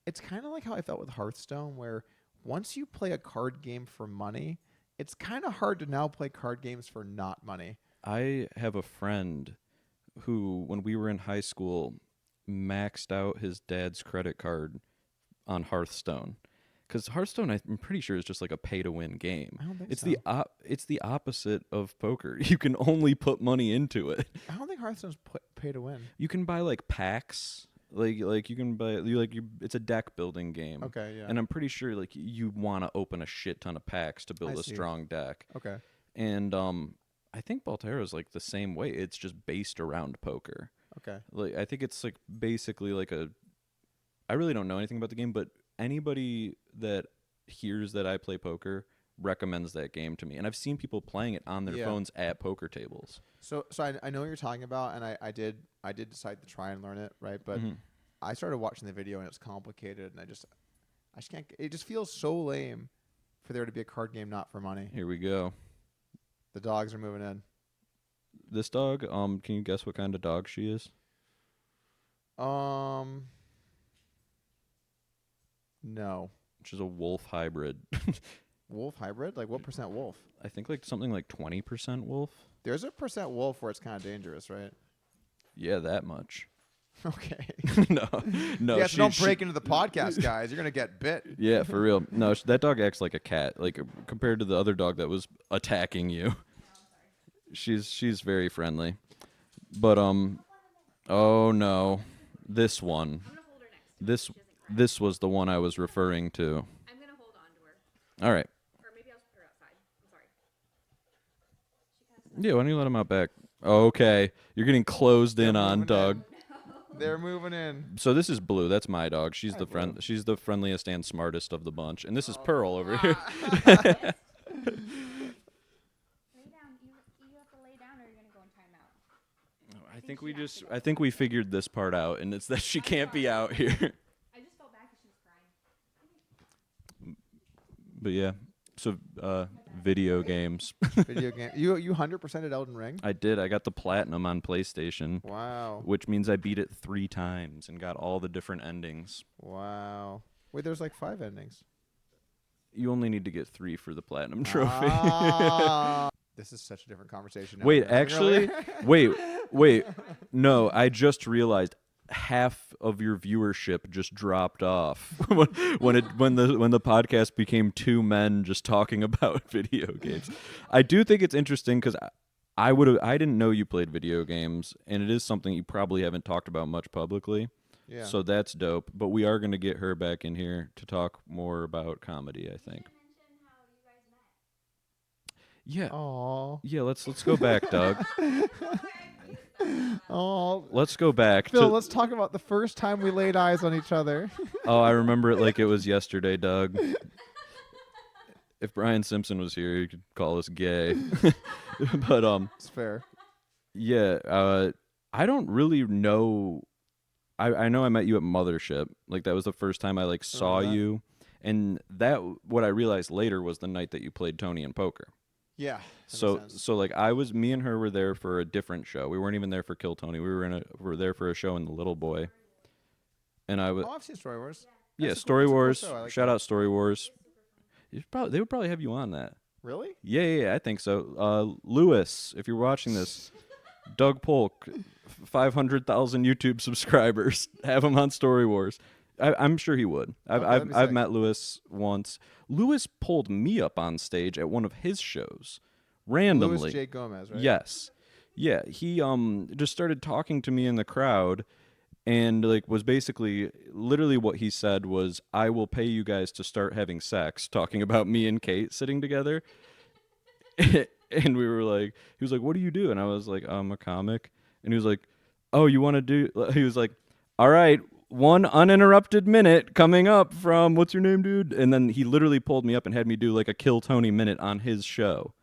it's kind of like how I felt with Hearthstone, where once you play a card game for money, it's kind of hard to now play card games for not money. I have a friend who, when we were in high school, maxed out his dad's credit card on Hearthstone. Because Hearthstone, I'm pretty sure, is just like a pay-to-win game. I don't think it's so. It's the opposite of poker. You can only put money into it. I don't think Hearthstone's pay-to-win. You can buy like packs. Like you can buy it's a deck building game. Okay, yeah. And I'm pretty sure like you want to open a shit ton of packs to build a strong deck. Okay. And I think Baltero is like the same way. It's just based around poker. Okay. Like I think it's like basically like I really don't know anything about the game, but anybody that hears that I play poker recommends that game to me, and I've seen people playing it on their phones at poker tables. So I know what you're talking about, and I did decide to try and learn it, right? But I started watching the video and it's complicated, and I just can't. It just feels so lame for there to be a card game not for money. Here we go. The dogs are moving in. This dog, can you guess what kind of dog she is? No. She's a wolf hybrid. Wolf hybrid? Like what percent wolf? I think like something like 20% wolf. There's a percent wolf where it's kind of dangerous, right? Yeah, that much. Okay. no. Yeah, so don't break into the podcast, guys. You're gonna get bit. Yeah, for real. No, that dog acts like a cat. Like compared to the other dog that was attacking you. She's very friendly. But oh no, this one. This was the one I was referring to. I'm gonna hold on to her. All right. Or maybe I'll put her outside. I'm sorry. Yeah, why don't you let him out back? Okay, you're getting closed in on, Doug. They're moving in. So this is Blue. That's my dog. She's Hi, Blue. She's the friendliest and smartest of the bunch. And this is Pearl over here. Lay down. You have to lay down, or you're gonna go in timeout. I think we figured this part out, and it's that she can't be out here. I just felt bad because she was crying. But yeah, so video games. Video game. You 100% at Elden Ring? I did. I got the platinum on PlayStation. Wow. Which means I beat it 3 times and got all the different endings. Wow. Wait, there's like 5 endings. You only need to get 3 for the platinum trophy. This is such a different conversation now. Wait, actually, wait. No, I just realized half of your viewership just dropped off when the podcast became 2 men just talking about video games. I do think it's interesting because I didn't know you played video games, and it is something you probably haven't talked about much publicly. Yeah. So that's dope. But we are going to get her back in here to talk more about comedy, I think. Yeah. Aww. Yeah, let's go back, Doug. Oh, Let's go back Phil, to let's talk about the first time we laid eyes on each other. Oh, I remember it like it was yesterday, Doug. If Brian Simpson was here, he could call us gay. But It's fair. yeah, I don't really know. I know I met you at Mothership. Like that was the first time I like saw you, and that what I realized later was the night that you played Tony in poker. Yeah. So like me and her were there for a different show. We weren't even there for Kill Tony. We were there for a show in the Little Boy. And I was Oh, I've seen Story Wars. yeah, Story Wars. Cool Shout out Story Wars. They would probably have you on that. Really? Yeah, I think so. Lewis, if you're watching this, Doug Polk, 500,000 YouTube subscribers. Have him on Story Wars. I'm sure he would. I've met Lewis once. Lewis pulled me up on stage at one of his shows, randomly. Louis J. Gomez, right? Yes. Yeah, he just started talking to me in the crowd, and like was basically literally what he said was, "I will pay you guys to start having sex," talking about me and Kait sitting together. And we were like, he was like, "What do you do?" And I was like, "I'm a comic." And he was like, "Oh, you want to do?" He was like, "All right, 1 uninterrupted minute coming up from what's your name, dude?" And then he literally pulled me up and had me do like a Kill Tony minute on his show.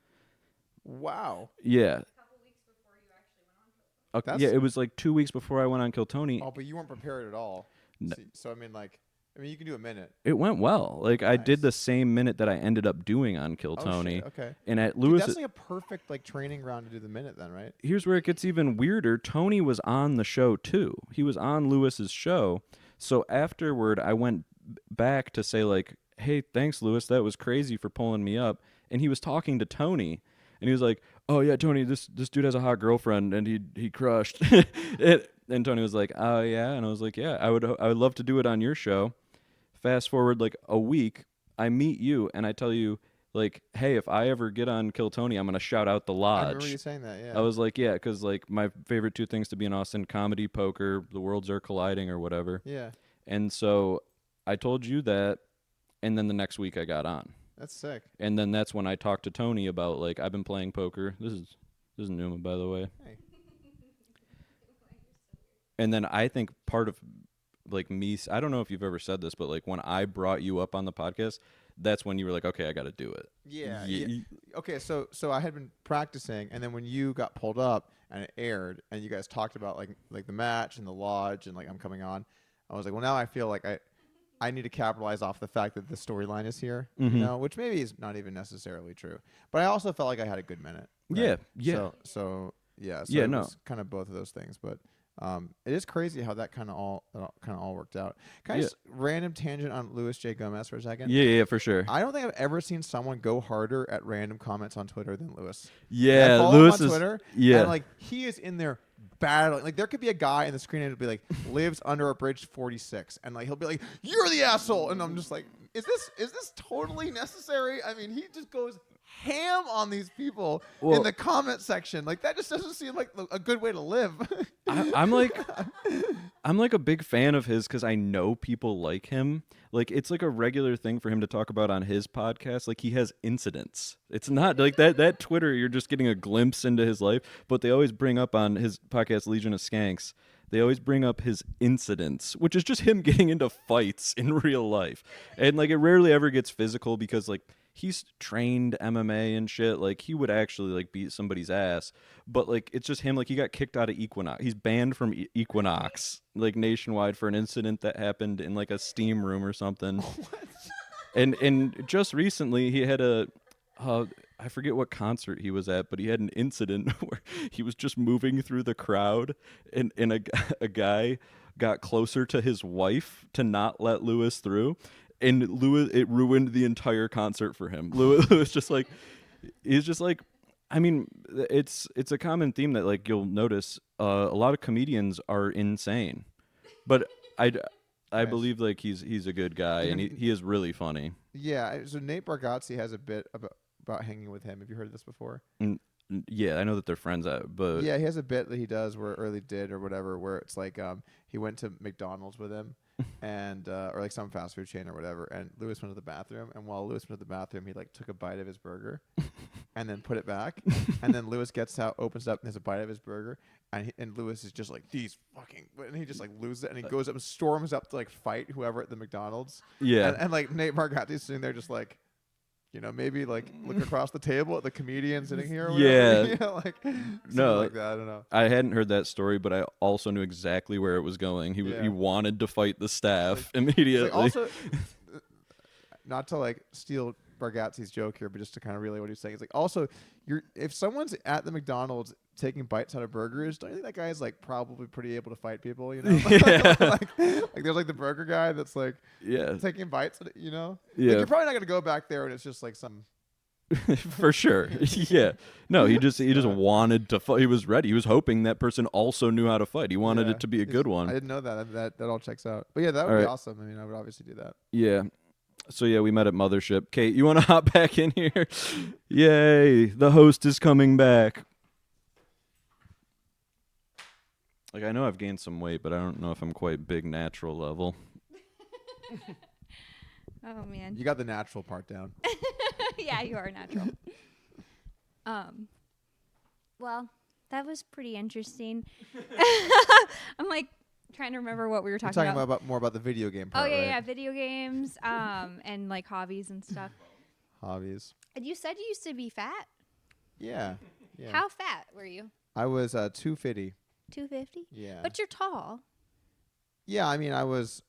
Wow. Yeah. Yeah, it was like 2 weeks before I went on Kill Tony. Oh, but you weren't prepared at all. No. So I mean, you can do a minute. It went well. Like nice. I did the same minute that I ended up doing on Kill Tony. Shit. Okay. And at Lewis, that's like a perfect like training ground to do the minute, then, right? Here's where it gets even weirder. Tony was on the show too. He was on Lewis's show. So afterward, I went back to say like, "Hey, thanks, Lewis. That was crazy for pulling me up." And he was talking to Tony, and he was like, "Oh yeah, Tony, this dude has a hot girlfriend, and he crushed." And Tony was like, "Oh yeah," and I was like, "Yeah, I would love to do it on your show." Fast forward like a week, I meet you and I tell you like, "Hey, if I ever get on Kill Tony, I'm gonna shout out the Lodge." I remember you saying that. Yeah. I was like, "Yeah," because like my favorite two things to be in Austin: comedy, poker. The worlds are colliding, or whatever. Yeah. And so I told you that, and then the next week I got on. That's sick. And then that's when I talked to Tony about like I've been playing poker. This is Numa, by the way. Hey. And then I think part of like me, I don't know if you've ever said this, but like when I brought you up on the podcast, that's when you were like, "Okay, I got to do it." Yeah. Okay, so I had been practicing, and then when you got pulled up and it aired, and you guys talked about like the match and the Lodge, and like I'm coming on, I was like, well, now I feel like I need to capitalize off the fact that the storyline is here, mm-hmm. you know, which maybe is not even necessarily true. But I also felt like I had a good minute. Right? Yeah. So it was kind of both of those things, but. It is crazy how that kind of all worked out. Can I just random tangent on Louis J. Gomez for a second? Yeah, for sure. I don't think I've ever seen someone go harder at random comments on Twitter than Louis. Yeah, I follow Louis him on Twitter. Yeah, and like he is in there battling. Like there could be a guy in the screen and it'll be like lives under a bridge 46, and like he'll be like, "You're the asshole," and I'm just like, is this totally necessary? I mean, he just goes ham on these people in the comment section. Like that just doesn't seem like a good way to live. I'm like a big fan of his because I know people like him. Like it's like a regular thing for him to talk about on his podcast. Like he has incidents. It's not like that Twitter, you're just getting a glimpse into his life, but they always bring up on his podcast Legion of Skanks, they always bring up his incidents, which is just him getting into fights in real life. And like it rarely ever gets physical because like he's trained MMA and shit. Like he would actually like beat somebody's ass, but like it's just him. Like he got kicked out of Equinox. He's banned from Equinox like nationwide for an incident that happened in like a steam room or something. And just recently he had I forget what concert he was at, but he had an incident where he was just moving through the crowd and a guy got closer to his wife to not let Louis through. And it ruined the entire concert for him. Louis just like, he's just like, I mean, it's a common theme that like you'll notice a lot of comedians are insane, but I believe like he's a good guy and he is really funny. Yeah. So Nate Bargatze has a bit about hanging with him. Have you heard of this before? Yeah, I know that they're friends, but Yeah, he has a bit that he does or he did or whatever, where it's like he went to McDonald's with him, and or like some fast food chain or whatever, and Lewis went to the bathroom, and while Lewis went to the bathroom, he like took a bite of his burger, and then put it back, and then Lewis gets out, opens it up, and there's a bite of his burger, and Lewis is just like, these fucking, and he just like loses it, and he goes up and storms up to like fight whoever at the McDonald's, yeah. and like Nate Bargatze's sitting there just like, you know, maybe like look across the table at the comedian sitting here or whatever. Yeah. You know, like something No, like that. I don't know. I hadn't heard that story, but I also knew exactly where it was going. He wanted to fight the staff immediately. Like also, not to like steal Bargatze's joke here, but just to kind of relay what he's saying. It's like also, if someone's at the McDonald's taking bites out of burgers, don't you think that guy's like probably pretty able to fight people? You know, Yeah. like there's like the burger guy that's like taking bites. You know, Yeah. Like, you're probably not gonna go back there and it's just like some. For sure. Yeah. No, he just wanted to fight. He was ready. He was hoping that person also knew how to fight. He wanted it to be a good one. I didn't know that. That all checks out. But yeah, that would be awesome. I mean, I would obviously do that. Yeah. So yeah, we met at Mothership. Kait, you want to hop back in here? Yay! The host is coming back. Like, I know I've gained some weight, but I don't know if I'm quite big natural level. Oh man. You got the natural part down. Yeah, you are natural. Well, that was pretty interesting. I'm like trying to remember what we were talking about. More about the video game part. Oh yeah, right? yeah, video games, and like hobbies and stuff. Hobbies. And you said you used to be fat. Yeah. Yeah. How fat were you? I was 250. 250. Yeah. But you're tall. Yeah, I mean, I was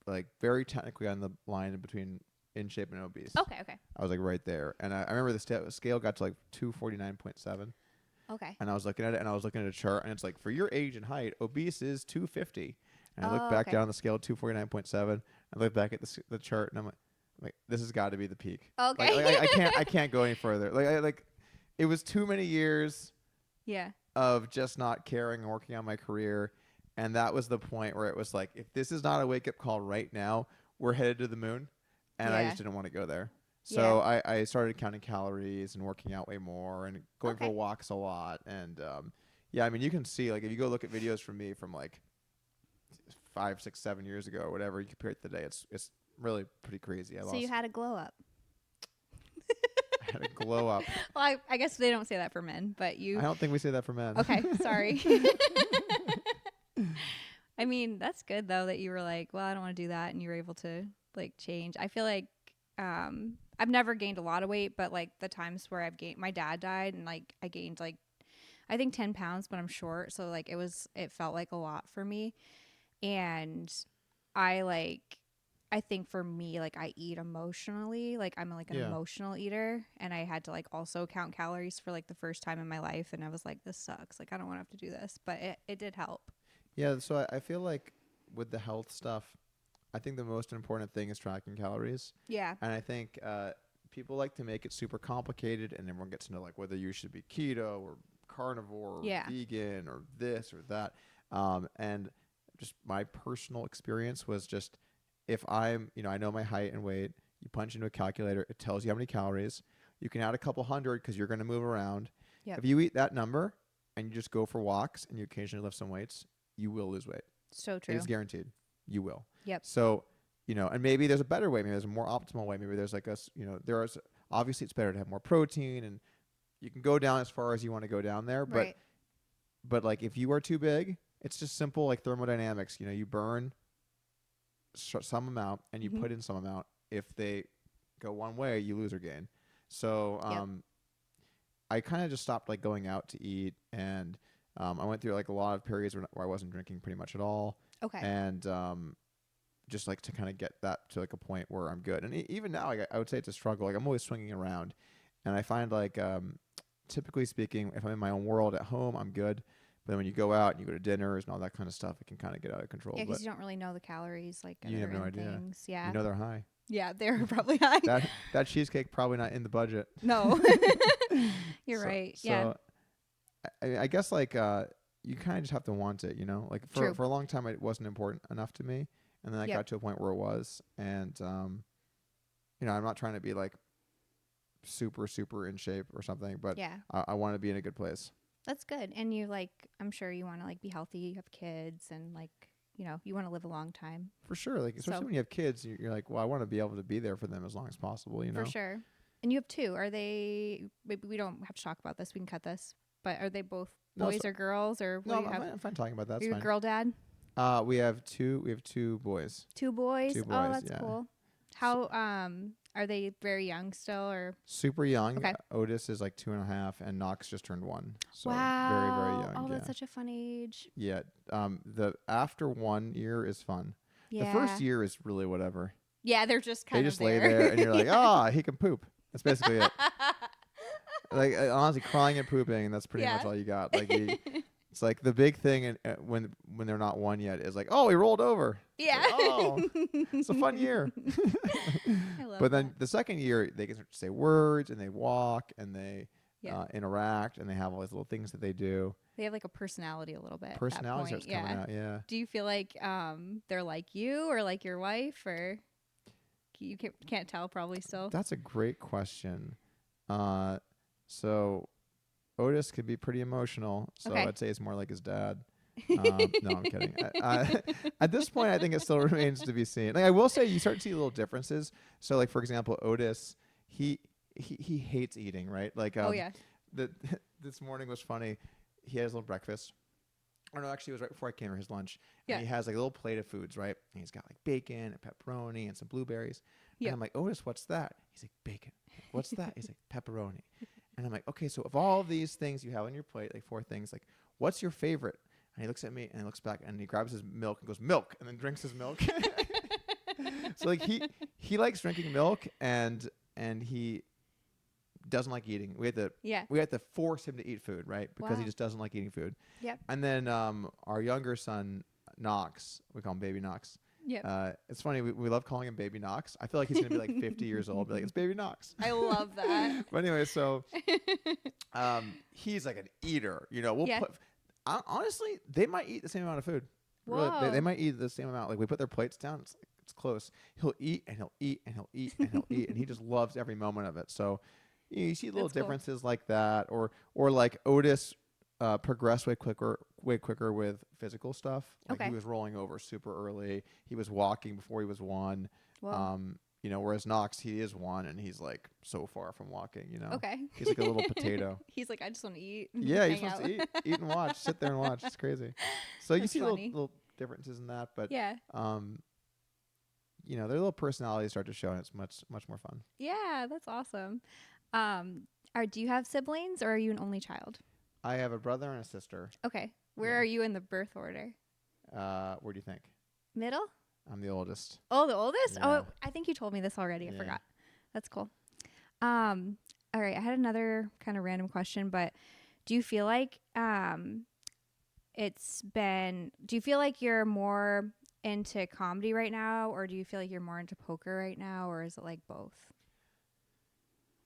like very technically on the line between in shape and obese. Okay. I was like right there, and I remember the scale got to like 249.7. Okay. And I was looking at it, and I was looking at a chart, and it's like, for your age and height, obese is 250. And I looked back down the scale, 249.7. I looked back at the chart, and I'm like, this has got to be the peak. Okay. Like, I can't go any further. Like it was too many years. Yeah. Of just not caring and working on my career, and that was the point where it was like, if this is not a wake up call right now, we're headed to the moon, and I just didn't want to go there. So I started counting calories and working out way more and going for walks a lot. And I mean, you can see, like, if you go look at videos from me from like 5, 6, 7 years ago or whatever, you compare it to today, it's really pretty crazy. So you had a glow up. I had a glow up. Well, I guess they don't say that for men, but you. I don't think we say that for men. Okay, sorry. I mean, that's good though that you were like, well, I don't want to do that, and you were able to like change. I feel like I've never gained a lot of weight, but like the times where I've gained, my dad died, and like I gained like I think 10 pounds, but I'm short, so like it felt like a lot for me, and I think for me, like, I eat emotionally. Like, I'm like an emotional eater, and I had to like also count calories for like the first time in my life, and I was like, this sucks. Like, I don't want to have to do this, but it did help. Yeah, so I feel like with the health stuff, I think the most important thing is tracking calories. Yeah. And I think people like to make it super complicated, and everyone gets to know like whether you should be keto or carnivore or vegan or this or that. And just my personal experience was just, if I'm, I know my height and weight, you punch into a calculator, it tells you how many calories. You can add a couple hundred because you're going to move around. Yep. If you eat that number and you just go for walks and you occasionally lift some weights, you will lose weight. So true. It's guaranteed. You will. Yep. So, and maybe there's a better way. Maybe there's a more optimal way. Maybe there's like obviously it's better to have more protein, and you can go down as far as you want to go down there. Right. But like if you are too big, it's just simple like thermodynamics. You burn some amount and you put in some amount. If they go one way, you lose or gain. So I kind of just stopped like going out to eat, and I went through like a lot of periods where I wasn't drinking pretty much at all. Okay. And just like to kind of get that to like a point where I'm good. And even now, like, I would say it's a struggle. Like I'm always swinging around, and I find like typically speaking, if I'm in my own world at home, I'm good. But then when you go out and you go to dinners and all that kind of stuff, it can kind of get out of control. Yeah, because you don't really know the calories. Like you have no idea. Things. Yeah. You know they're high. Yeah, they're probably high. That cheesecake probably not in the budget. No. You're right. Yeah. So I guess like you kind of just have to want it, Like for a long time it wasn't important enough to me, and then I got to a point where it was, and I'm not trying to be like super in shape or something, but Yeah. I want to be in a good place. That's good. And you I'm sure you want to be healthy, you have kids, and you want to live a long time. For sure. Like, especially when you have kids, you're like, well, I want to be able to be there for them as long as possible, For sure. And you have two. Are they, maybe we don't have to talk about this, we can cut this, but are they both boys or girls, or what do you have? I'm fine talking about that. Are you a fine. girl dad? We have two boys. Two boys? Two boys, Oh, that's yeah. cool. How, are they very young still, or? Super young. Okay. Otis is like 2.5, and Knox just turned 1. So wow. very young. Oh, yeah. that's such a fun age. Yeah. The after 1 year is fun. Yeah. The first year is really whatever. Yeah, they're just kind They of just lay there, and you're like, he can poop. That's basically it. Like, honestly, crying and pooping, that's pretty much all you got. Like, it's like the big thing when they're not 1 yet is like, oh, he rolled over. Yeah. Like, oh, it's a fun year. I love But then the second year, they can start to say words, and they walk, and they Yeah. interact, and they have all these little things that they do. They have like a personality a little bit. Personality starts coming out, yeah. Do you feel like they're like you or like your wife, or you can't tell probably still? That's a great question. So Otis could be pretty emotional, so Okay. I'd say it's more like his dad. No, I'm kidding. At this point, I think it still remains to be seen. Like, I will say, you start to see little differences. So, like, for example, Otis, he hates eating, right? Like, oh yeah. This morning was funny. He had his little breakfast. Or no, actually, it was right before I came for his lunch. Yeah. And he has like a little plate of foods, right? And he's got like bacon and pepperoni and some blueberries. Yeah. And I'm like, Otis, what's that? He's like, bacon. What's that? He's like, pepperoni. And I'm like, okay, so of all these things you have on your plate, like 4 things, like, what's your favorite? And he looks at me and he looks back and he grabs his milk and goes, milk, and then drinks his milk. So like he likes drinking milk and he doesn't like eating. We had to force him to eat food, right? Because he Wow. just doesn't like eating food. Yep. And then our younger son, Knox, we call him Baby Knox. Yep. It's funny, we love calling him Baby Knox. I feel like he's gonna be like 50 years old. Be like, it's Baby Knox. I love that. But anyway, so he's like an eater. We'll put. Honestly, they might eat the same amount of food. Really, they might eat the same amount. Like, we put their plates down. It's like, it's close. He'll eat and he'll eat and he'll eat and he'll eat, and he just loves every moment of it. So you see little differences like that, or like Otis progressed way quicker with physical stuff. Like, he was rolling over super early. He was walking before he was 1. Whoa. Whereas Knox, he is 1 and he's like so far from walking. Okay. He's like a little potato. He's like, I just want to eat. Yeah, he's hang supposed out. to eat and watch, sit there and watch. It's crazy. So you That's see funny. little differences in that, but Yeah. their little personalities start to show, and it's much more fun. Yeah, that's awesome. Do you have siblings, or are you an only child? I have a brother and a sister. Okay. Where Yeah. are you in the birth order? Where do you think? Middle? I'm the oldest. Oh, the oldest? Yeah. Oh, I think you told me this already. I Yeah. forgot. That's cool. All right. I had another kind of random question, but do you feel like do you feel like you're more into comedy right now, or do you feel like you're more into poker right now, or is it like both?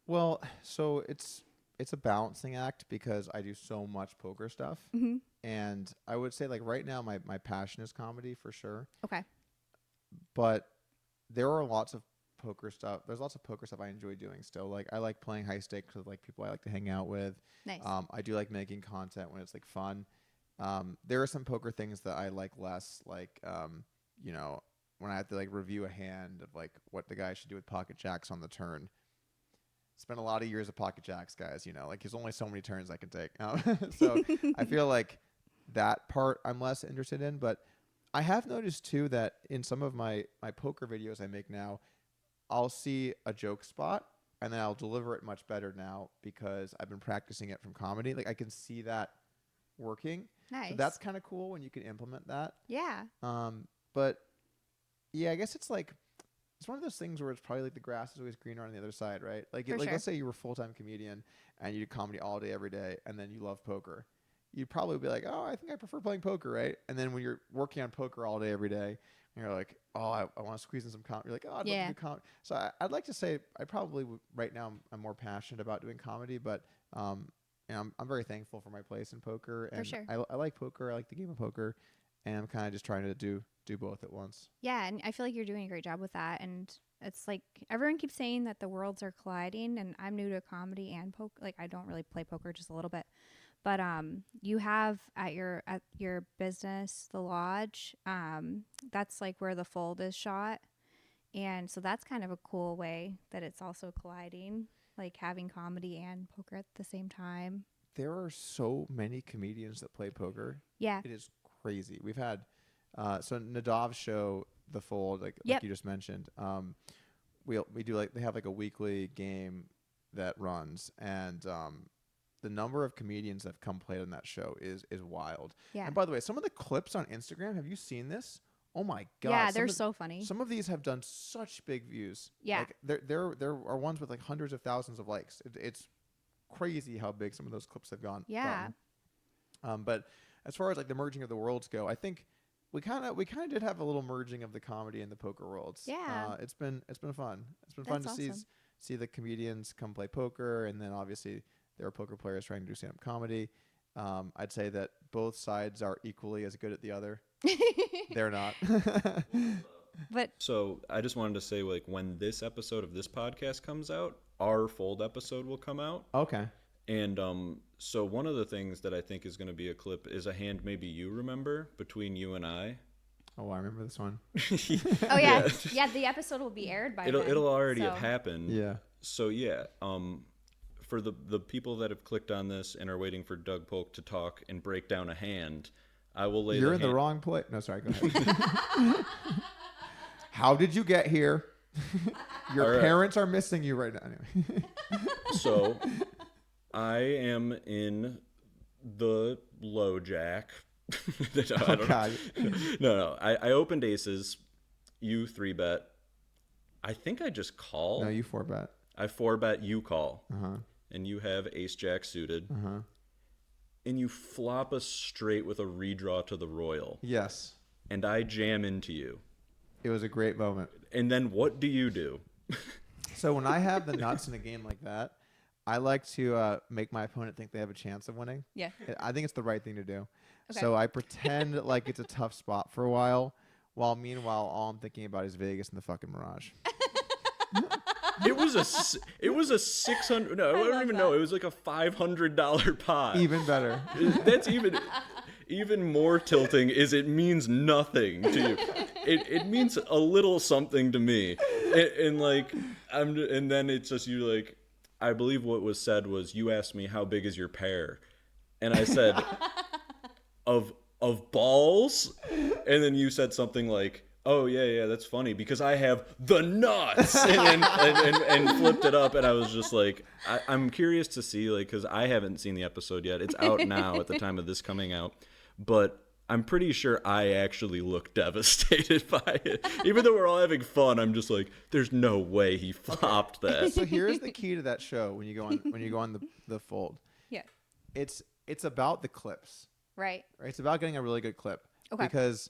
Well, so it's a balancing act because I do so much poker stuff. Mm-hmm. And I would say, like, right now my passion is comedy for sure. Okay. But there are lots of poker stuff. There's lots of poker stuff I enjoy doing still. Like, I like playing high stakes with like people I like to hang out with. Nice. I do like making content when it's like fun. There are some poker things that I like less, like when I have to like review a hand of like what the guy should do with pocket jacks on the turn. Spent a lot of years of pocket jacks, guys. Like, there's only so many turns I can take. So I feel like that part I'm less interested in. But I have noticed too that in some of my poker videos I make now, I'll see a joke spot and then I'll deliver it much better now because I've been practicing it from comedy. Like, I can see that working. Nice. So that's kind of cool when you can implement that. Yeah. But yeah, I guess it's like, it's one of those things where it's probably like the grass is always greener on the other side, right? Like, For sure. let's say you were a full-time comedian and you do comedy all day, every day, and then you love poker. You'd probably be like, oh, I think I prefer playing poker, right? And then when you're working on poker all day, every day, you're like, oh, I want to squeeze in some comedy. You're like, oh, I'd love to do comedy. So I'd like to say I probably right now I'm more passionate about doing comedy, but I'm very thankful for my place in poker. And For sure. I like poker. I like the game of poker. And I'm kind of just trying to do do both at once. Yeah, and I feel like you're doing a great job with that. And it's like everyone keeps saying that the worlds are colliding, and I'm new to comedy and poker. Like I don't really play poker, just a little bit. But you have at your business, the lodge, that's like where the Fold is shot. And so that's kind of a cool way that it's also colliding, like having comedy and poker at the same time. There are so many comedians that play poker. Yeah. It is crazy. We've had so Nadav's show, The Fold, like you just mentioned. We do like they have like a weekly game that runs, and the number of comedians that have come played on that show is wild. Yeah. And by the way, some of the clips on Instagram, have you seen this? Oh my god! Yeah, they're so funny. Some of these have done such big views. Yeah. Like there are ones with like hundreds of thousands of likes. It's crazy how big some of those clips have gone. Yeah. But as far as like the merging of the worlds go, I think we kind of did have a little merging of the comedy and the poker worlds. Yeah. It's been fun. It's been That's fun to awesome. see the comedians come play poker, and then obviously there are poker players trying to do stand-up comedy. I'd say that both sides are equally as good at the other. They're not. But So I just wanted to say, like, when this episode of this podcast comes out, our Fold episode will come out. Okay. And so one of the things that I think is going to be a clip is a hand maybe you remember between you and I. Oh, I remember this one. oh yeah, yeah. The episode will be aired by then. It'll already so. have happened. Yeah. So yeah, for the people that have clicked on this and are waiting for Doug Polk to talk and break down a hand, I will lay. You're in the wrong place. No, sorry. Go ahead. How did you get here? Your parents are missing you right now. Anyway. So, I am in the low jack. No. I opened aces. You 3-bet. I think I just call. No, you 4-bet. I 4-bet. You call. Uh-huh. And you have ace jack suited. Uh-huh. And you flop us straight with a redraw to the royal. Yes. And I jam into you. It was a great moment. And then what do you do? So when I have the nuts in a game like that, I like to make my opponent think they have a chance of winning. Yeah. I think it's the right thing to do. Okay. So I pretend like it's a tough spot for a while meanwhile all I'm thinking about is Vegas and the fucking Mirage. It was a $600. No, I don't even know. It was like a $500 pot. Even better. That's even more tilting. Is it means nothing to you. It means a little something to me, and like and then it's just you like. I believe what was said was you asked me how big is your pair, and I said of balls, and then you said something like, oh yeah, that's funny because I have the nuts, and flipped it up, and I was just like, I'm curious to see, like, because I haven't seen the episode yet. It's out now at the time of this coming out, but I'm pretty sure I actually look devastated by it. Even though we're all having fun, I'm just like, there's no way he flopped that. So here's the key to that show when you go on the Fold. Yeah. It's about the clips. Right. It's about getting a really good clip. Okay. Because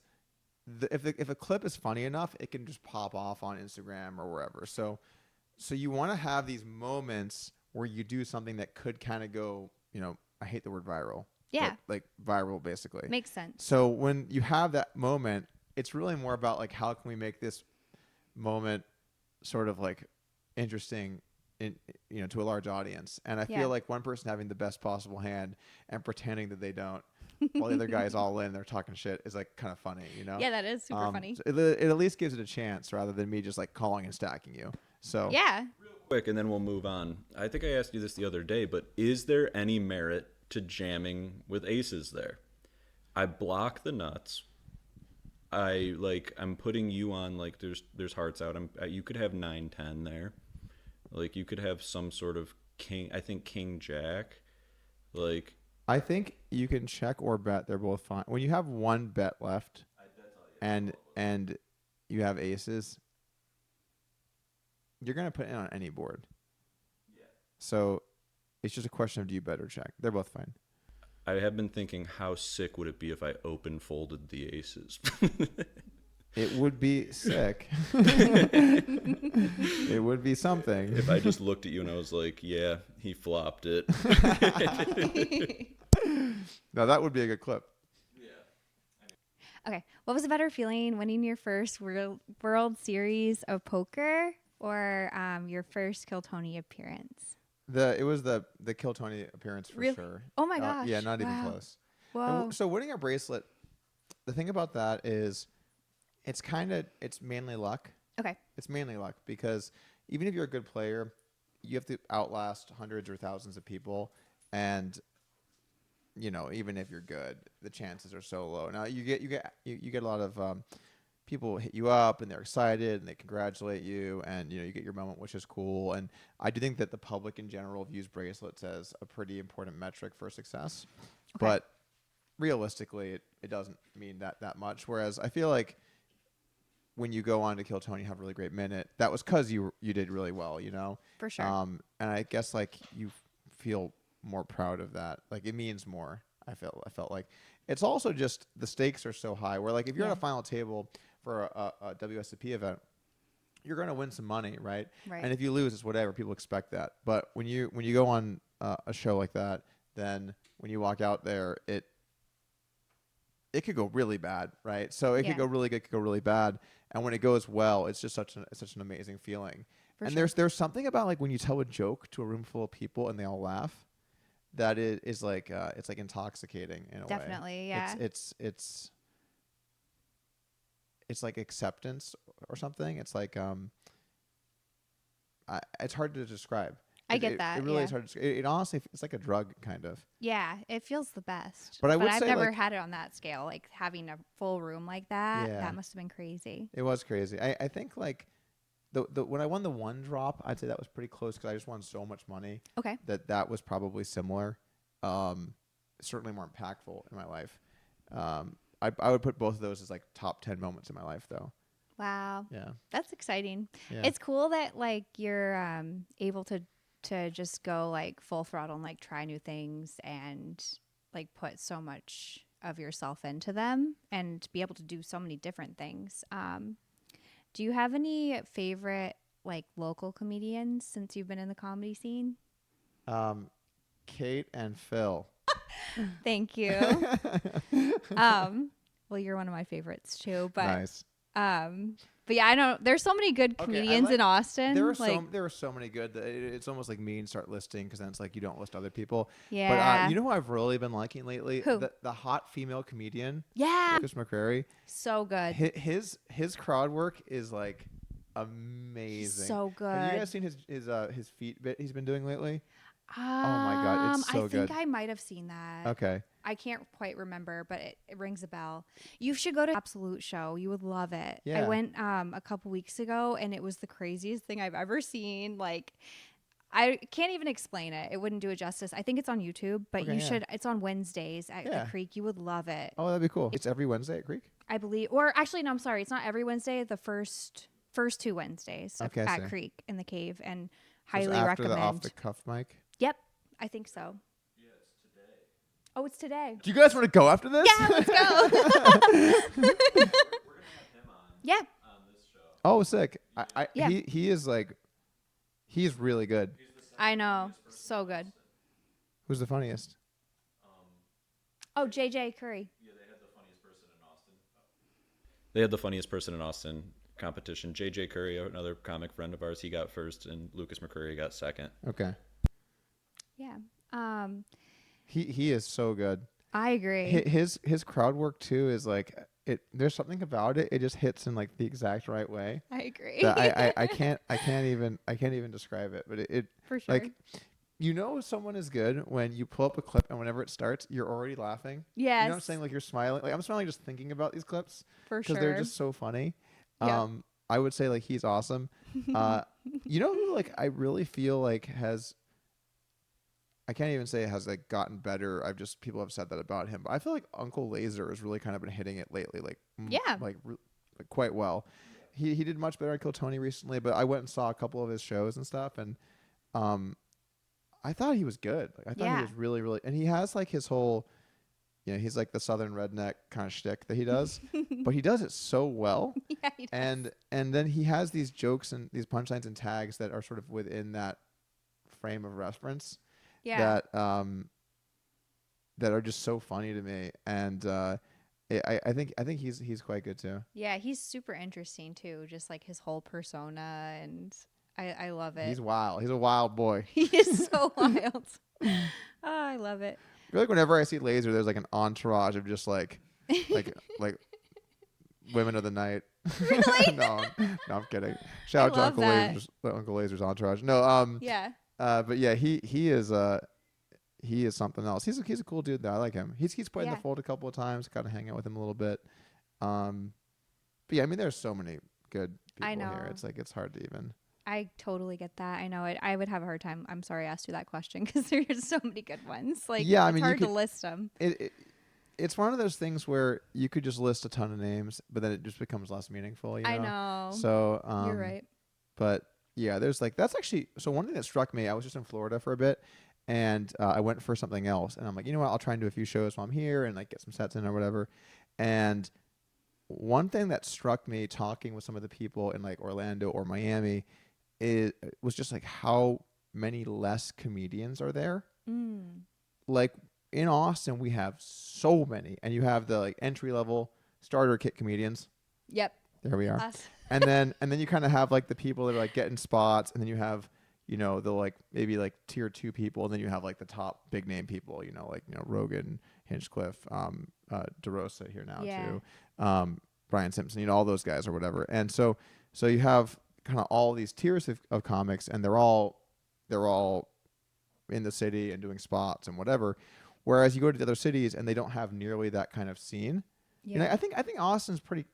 if a clip is funny enough, it can just pop off on Instagram or wherever. So you want to have these moments where you do something that could kind of go, I hate the word viral. Yeah. Like viral, basically. Makes sense. So when you have that moment, it's really more about like how can we make this moment sort of like interesting to a large audience. And I feel like one person having the best possible hand and pretending that they don't while the other guy is all in, they're talking shit is like kind of funny, Yeah, that is super funny. So it at least gives it a chance rather than me just like calling and stacking you. So Yeah. Real quick, and then we'll move on. I think I asked you this the other day, but is there any merit to jamming with aces there? I block the nuts. I'm putting you on, like, there's hearts out. You could have 9-10 there. Like, you could have some sort of king, I think king jack. Like, I think you can check or bet. They're both fine. When you have one bet left and you have aces, you're going to put in on any board. Yeah. So it's just a question of do you bet or check. They're both fine. I have been thinking, how sick would it be if I open folded the aces? It would be sick. It would be something. If I just looked at you and I was like, yeah, he flopped it. Now that would be a good clip. Okay. What was a better feeling, winning your first World Series of Poker or your first Kill Tony appearance? It was the Kill Tony appearance for Really? sure. Oh my gosh. Yeah, not even Wow. close. Whoa. So winning a bracelet, the thing about that is it's mainly luck. Okay. It's mainly luck because even if you're a good player, you have to outlast hundreds or thousands of people, and even if you're good, the chances are so low. Now you get a lot of people hit you up and they're excited and they congratulate you, and you get your moment, which is cool. And I do think that the public in general views bracelets as a pretty important metric for success, but realistically, it doesn't mean that much. Whereas I feel like when you go on to Kill Tony, have a really great minute, that was because you did really well, For sure. And I guess like you feel more proud of that. Like it means more. I felt like it's also just the stakes are so high. Where like if you're at a final table for a WSOP event, you're going to win some money, right? Right. And if you lose, it's whatever. People expect that. But when you go on a show like that, then when you walk out there, it could go really bad, right? So it could go really good, could go really bad. And when it goes well, it's just such an amazing feeling. For and sure. there's something about like when you tell a joke to a room full of people and they all laugh, that it is like it's like intoxicating in a way. Definitely, yeah. It's like acceptance or something. It's like it's hard to describe. I get that. It really is hard to. It honestly, it's like a drug, kind of. Yeah, it feels the best. But I've never had it on that scale. Like having a full room like that, that must have been crazy. It was crazy. I think like the when I won the one drop, I'd say that was pretty close because I just won so much money. Okay. That was probably similar. Certainly more impactful in my life. I would put both of those as like top 10 moments in my life, though. Wow. Yeah. That's exciting. Yeah. It's cool that like you're able to just go like full throttle and like try new things and like put so much of yourself into them and be able to do so many different things. Do you have any favorite like local comedians since you've been in the comedy scene? Kait and Phil. Thank you. Well, you're one of my favorites too, but Nice. But yeah, I don't. There's so many good comedians in Austin. There are so many good that it's almost like mean start listing because then it's like you don't list other people. Yeah. But you know who I've really been liking lately? Who? The hot female comedian. Yeah. Lucas McCrary. So good. His crowd work is like amazing. So good. Have you guys seen his feet bit he's been doing lately? Oh my God, it's so good. I think I might have seen that. Okay. I can't quite remember, but it rings a bell. You should go to Absolute Show. You would love it. Yeah. I went a couple weeks ago, and it was the craziest thing I've ever seen. Like, I can't even explain it. It wouldn't do it justice. I think it's on YouTube, but you should. It's on Wednesdays at the Creek. You would love it. Oh, that'd be cool. It's every Wednesday at Creek? I believe. Or actually, no, I'm sorry. It's not every Wednesday. The first 2 Wednesdays at Creek in the Cave, and highly recommend. The off the cuff mic? Yep, I think so. Oh, it's today. Do you guys want to go after this? Yeah, let's go. We're gonna have him on. Yeah. On this show. Oh, sick. Yeah. He is like, he's really good. I know. So good. Who's the funniest? Oh, JJ Curry. Yeah, they had the funniest person in Austin. They had the funniest person in Austin competition. JJ Curry, another comic friend of ours, he got first, and Lucas McCurry got second. Okay. Yeah. He is so good. I agree. His crowd work too is like it. There's something about it. It just hits in like the exact right way. I agree. That I can't even describe it. But it For sure. like someone is good when you pull up a clip and whenever it starts, you're already laughing. Yes. You know what I'm saying? Like you're smiling. Like I'm smiling just thinking about these clips. For sure. Because they're just so funny. Yeah. I would say like he's awesome. Who like I really feel like has. I can't even say it has like gotten better. People have said that about him, but I feel like Uncle Laser has really kind of been hitting it lately, like like quite well. He did much better at Kill Tony recently, but I went and saw a couple of his shows and stuff, and I thought he was good. Like I thought he was really, really, and he has like his whole, he's like the Southern redneck kind of shtick that he does, but he does it so well. Yeah, he does. And then he has these jokes and these punchlines and tags that are sort of within that frame of reference. Yeah. That are just so funny to me, and I think he's quite good too. Yeah, he's super interesting too. Just like his whole persona, and I love it. He's wild. He's a wild boy. He is so wild. Oh, I love it. I feel like whenever I see Laser, there's like an entourage of just like women of the night. Really? No, I'm kidding. Shout out to love Uncle that. Laser's, Uncle Laser's entourage. No, Yeah. but yeah, he is something else. He's a cool dude though. I like him. He's played in Yeah. the fold a couple of times. Got to hang out with him a little bit. But yeah, I mean, there's so many good people I know. here. It's like it's hard to even. I totally get that. I know it. I would have a hard time. I'm sorry I asked you that question because there's so many good ones. Like, Yeah, I it's mean, you hard to could- list them. It's one of those things where you could just list a ton of names, but then it just becomes less meaningful. I know. So You're right. But yeah, there's like that's actually so one thing that struck me. I was just in Florida for a bit, and I went for something else, and I'm like, you know what? I'll try and do a few shows while I'm here and like get some sets in or whatever. And one thing that struck me talking with some of the people in like Orlando or Miami was just like how many less comedians are there. Mm. Like in Austin, we have so many, and you have the like entry level starter kit comedians. Yep. There we are. Us. and then you kind of have like the people that are like getting spots, and then you have the like maybe like tier 2 people, and then you have like the top big name people, like Rogan, Hinchcliffe, DeRosa here now Yeah. too, Brian Simpson, all those guys or whatever. And so you have kind of all these tiers of comics, and they're all in the city and doing spots and whatever. Whereas you go to the other cities and they don't have nearly that kind of scene. Yeah. I think Austin's pretty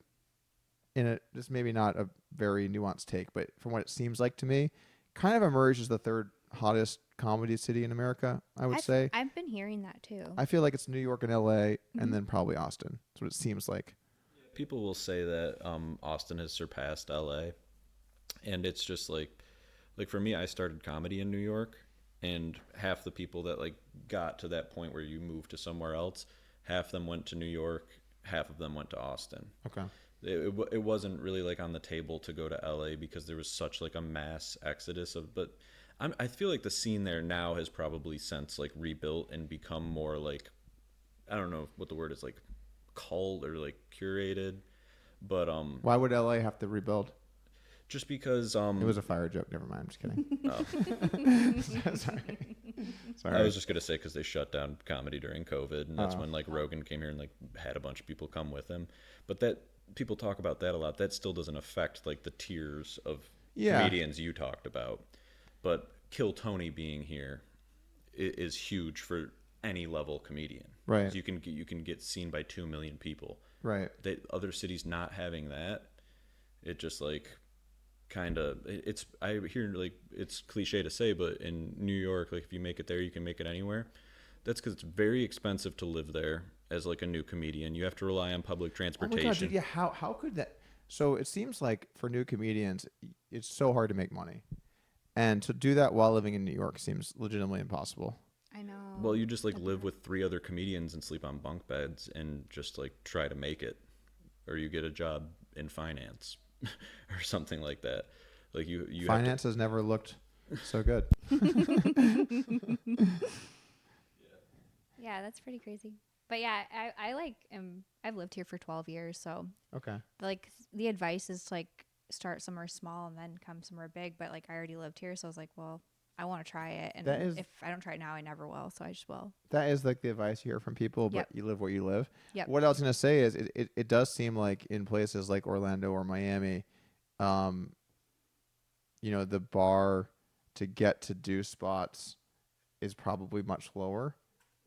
just maybe not a very nuanced take, but from what it seems like to me, kind of emerged as the third hottest comedy city in America, I would say. I've been hearing that too. I feel like it's New York and LA and then probably Austin. That's what it seems like. People will say that Austin has surpassed LA, and it's just like for me, I started comedy in New York, and half the people that like got to that point where you move to somewhere else, half them went to New York, half of them went to Austin. Okay. It wasn't really like on the table to go to LA because there was such like a mass exodus but I feel like the scene there now has probably since like rebuilt and become more like, I don't know what the word is, like cult or like curated, but Why would LA have to rebuild? just because It was a fire joke. Never mind. I'm just kidding. Sorry. I was just gonna say because they shut down comedy during COVID, and that's when like Rogan came here and like had a bunch of people come with him. But that people talk about that a lot. That still doesn't affect like the tiers of comedians you talked about. But Kill Tony being here is huge for any level comedian. Right. 'Cause you can get seen by 2 million people. Right. Other cities not having that, it just like kind of I hear like it's cliche to say, but in New York, like if you make it there, you can make it anywhere. That's because it's very expensive to live there as like a new comedian. You have to rely on public transportation. Oh my God, dude, yeah, how could that? So it seems like for new comedians, it's so hard to make money, and to do that while living in New York seems legitimately impossible. I know. Well, you just like live with 3 other comedians and sleep on bunk beds and just like try to make it, or you get a job in finance or something like that. Like you Finance has never looked so good. Yeah, that's pretty crazy. But yeah, I like I've lived here for 12 years, so Okay. like the advice is to like start somewhere small and then come somewhere big. But like I already lived here, so I was like, well, I want to try it, and if I don't try it now, I never will. So I just will. That is like the advice you hear from people, but Yep. you live where you live. Yep. What I was going to say is it does seem like in places like Orlando or Miami, the bar to get to do spots is probably much lower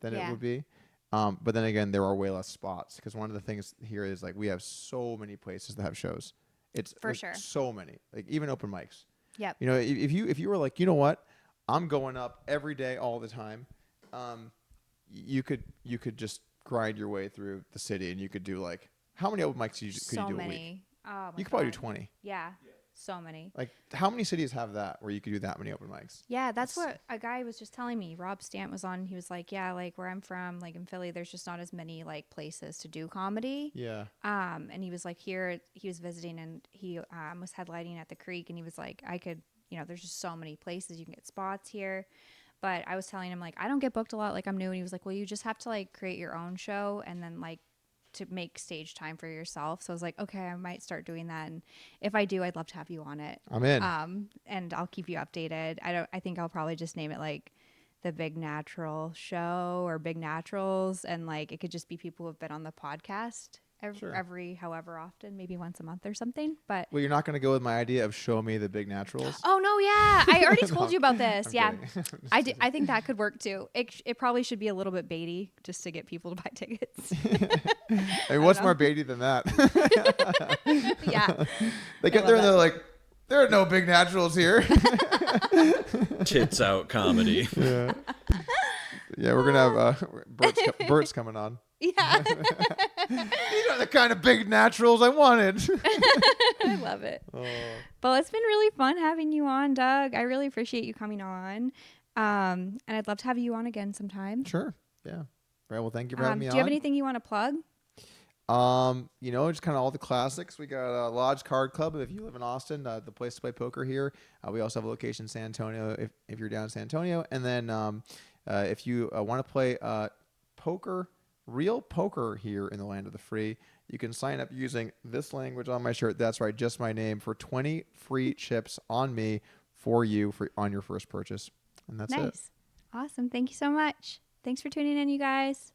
than it Yeah. would be. But then again, there are way less spots because one of the things here is like we have so many places that have shows. It's For like, sure. so many, like even open mics. Yep. If you were like, you know what, I'm going up every day all the time, you could just grind your way through the city, and you could do like how many open mics could you So do a week? many. Oh my You could probably do God. 20. Yeah. So many. Like how many cities have that where you could do that many open mics? Yeah, that's what a guy was just telling me. Rob Stant was on. He was like, yeah, like where I'm from, like in Philly, there's just not as many like places to do comedy. Yeah. And he was like, here, he was visiting and he was headlining at the Creek, and he was like, I could, there's just so many places you can get spots here. But I was telling him like, I don't get booked a lot, like I'm new. And he was like, well, you just have to like create your own show and then like to make stage time for yourself. So I was like, okay, I might start doing that. And if I do, I'd love to have you on it. I'm in. And I'll keep you updated. I think I'll probably just name it like the Big Natural Show or Big Naturals. And like, it could just be people who have been on the podcast every however often, maybe once a month or something. But well, you're not going to go with my idea of show me the big naturals. Oh no, yeah, I already told you about this. Yeah, kidding. I think that could work too. It probably should be a little bit baity just to get people to buy tickets. Hey, what's more baity than that? Yeah, they get there and they're like, there are no big naturals here. Tits out comedy. Yeah, we're gonna have Bert's coming on. Yeah. These are the kind of big naturals I wanted. I love it. Well, it's been really fun having you on, Doug. I really appreciate you coming on. And I'd love to have you on again sometime. Sure. Yeah. Right. Well, thank you for having me on. Do you have anything you want to plug? Just kind of all the classics. We got Lodge Card Club. If you live in Austin, the place to play poker here. We also have a location in San Antonio if you're down in San Antonio. And then if you want to play real poker here in the land of the free, you can sign up using this language on my shirt. That's right, just my name, for 20 free chips on me for you on your first purchase. And that's it. Nice. Awesome. Thank you so much. Thanks for tuning in, you guys.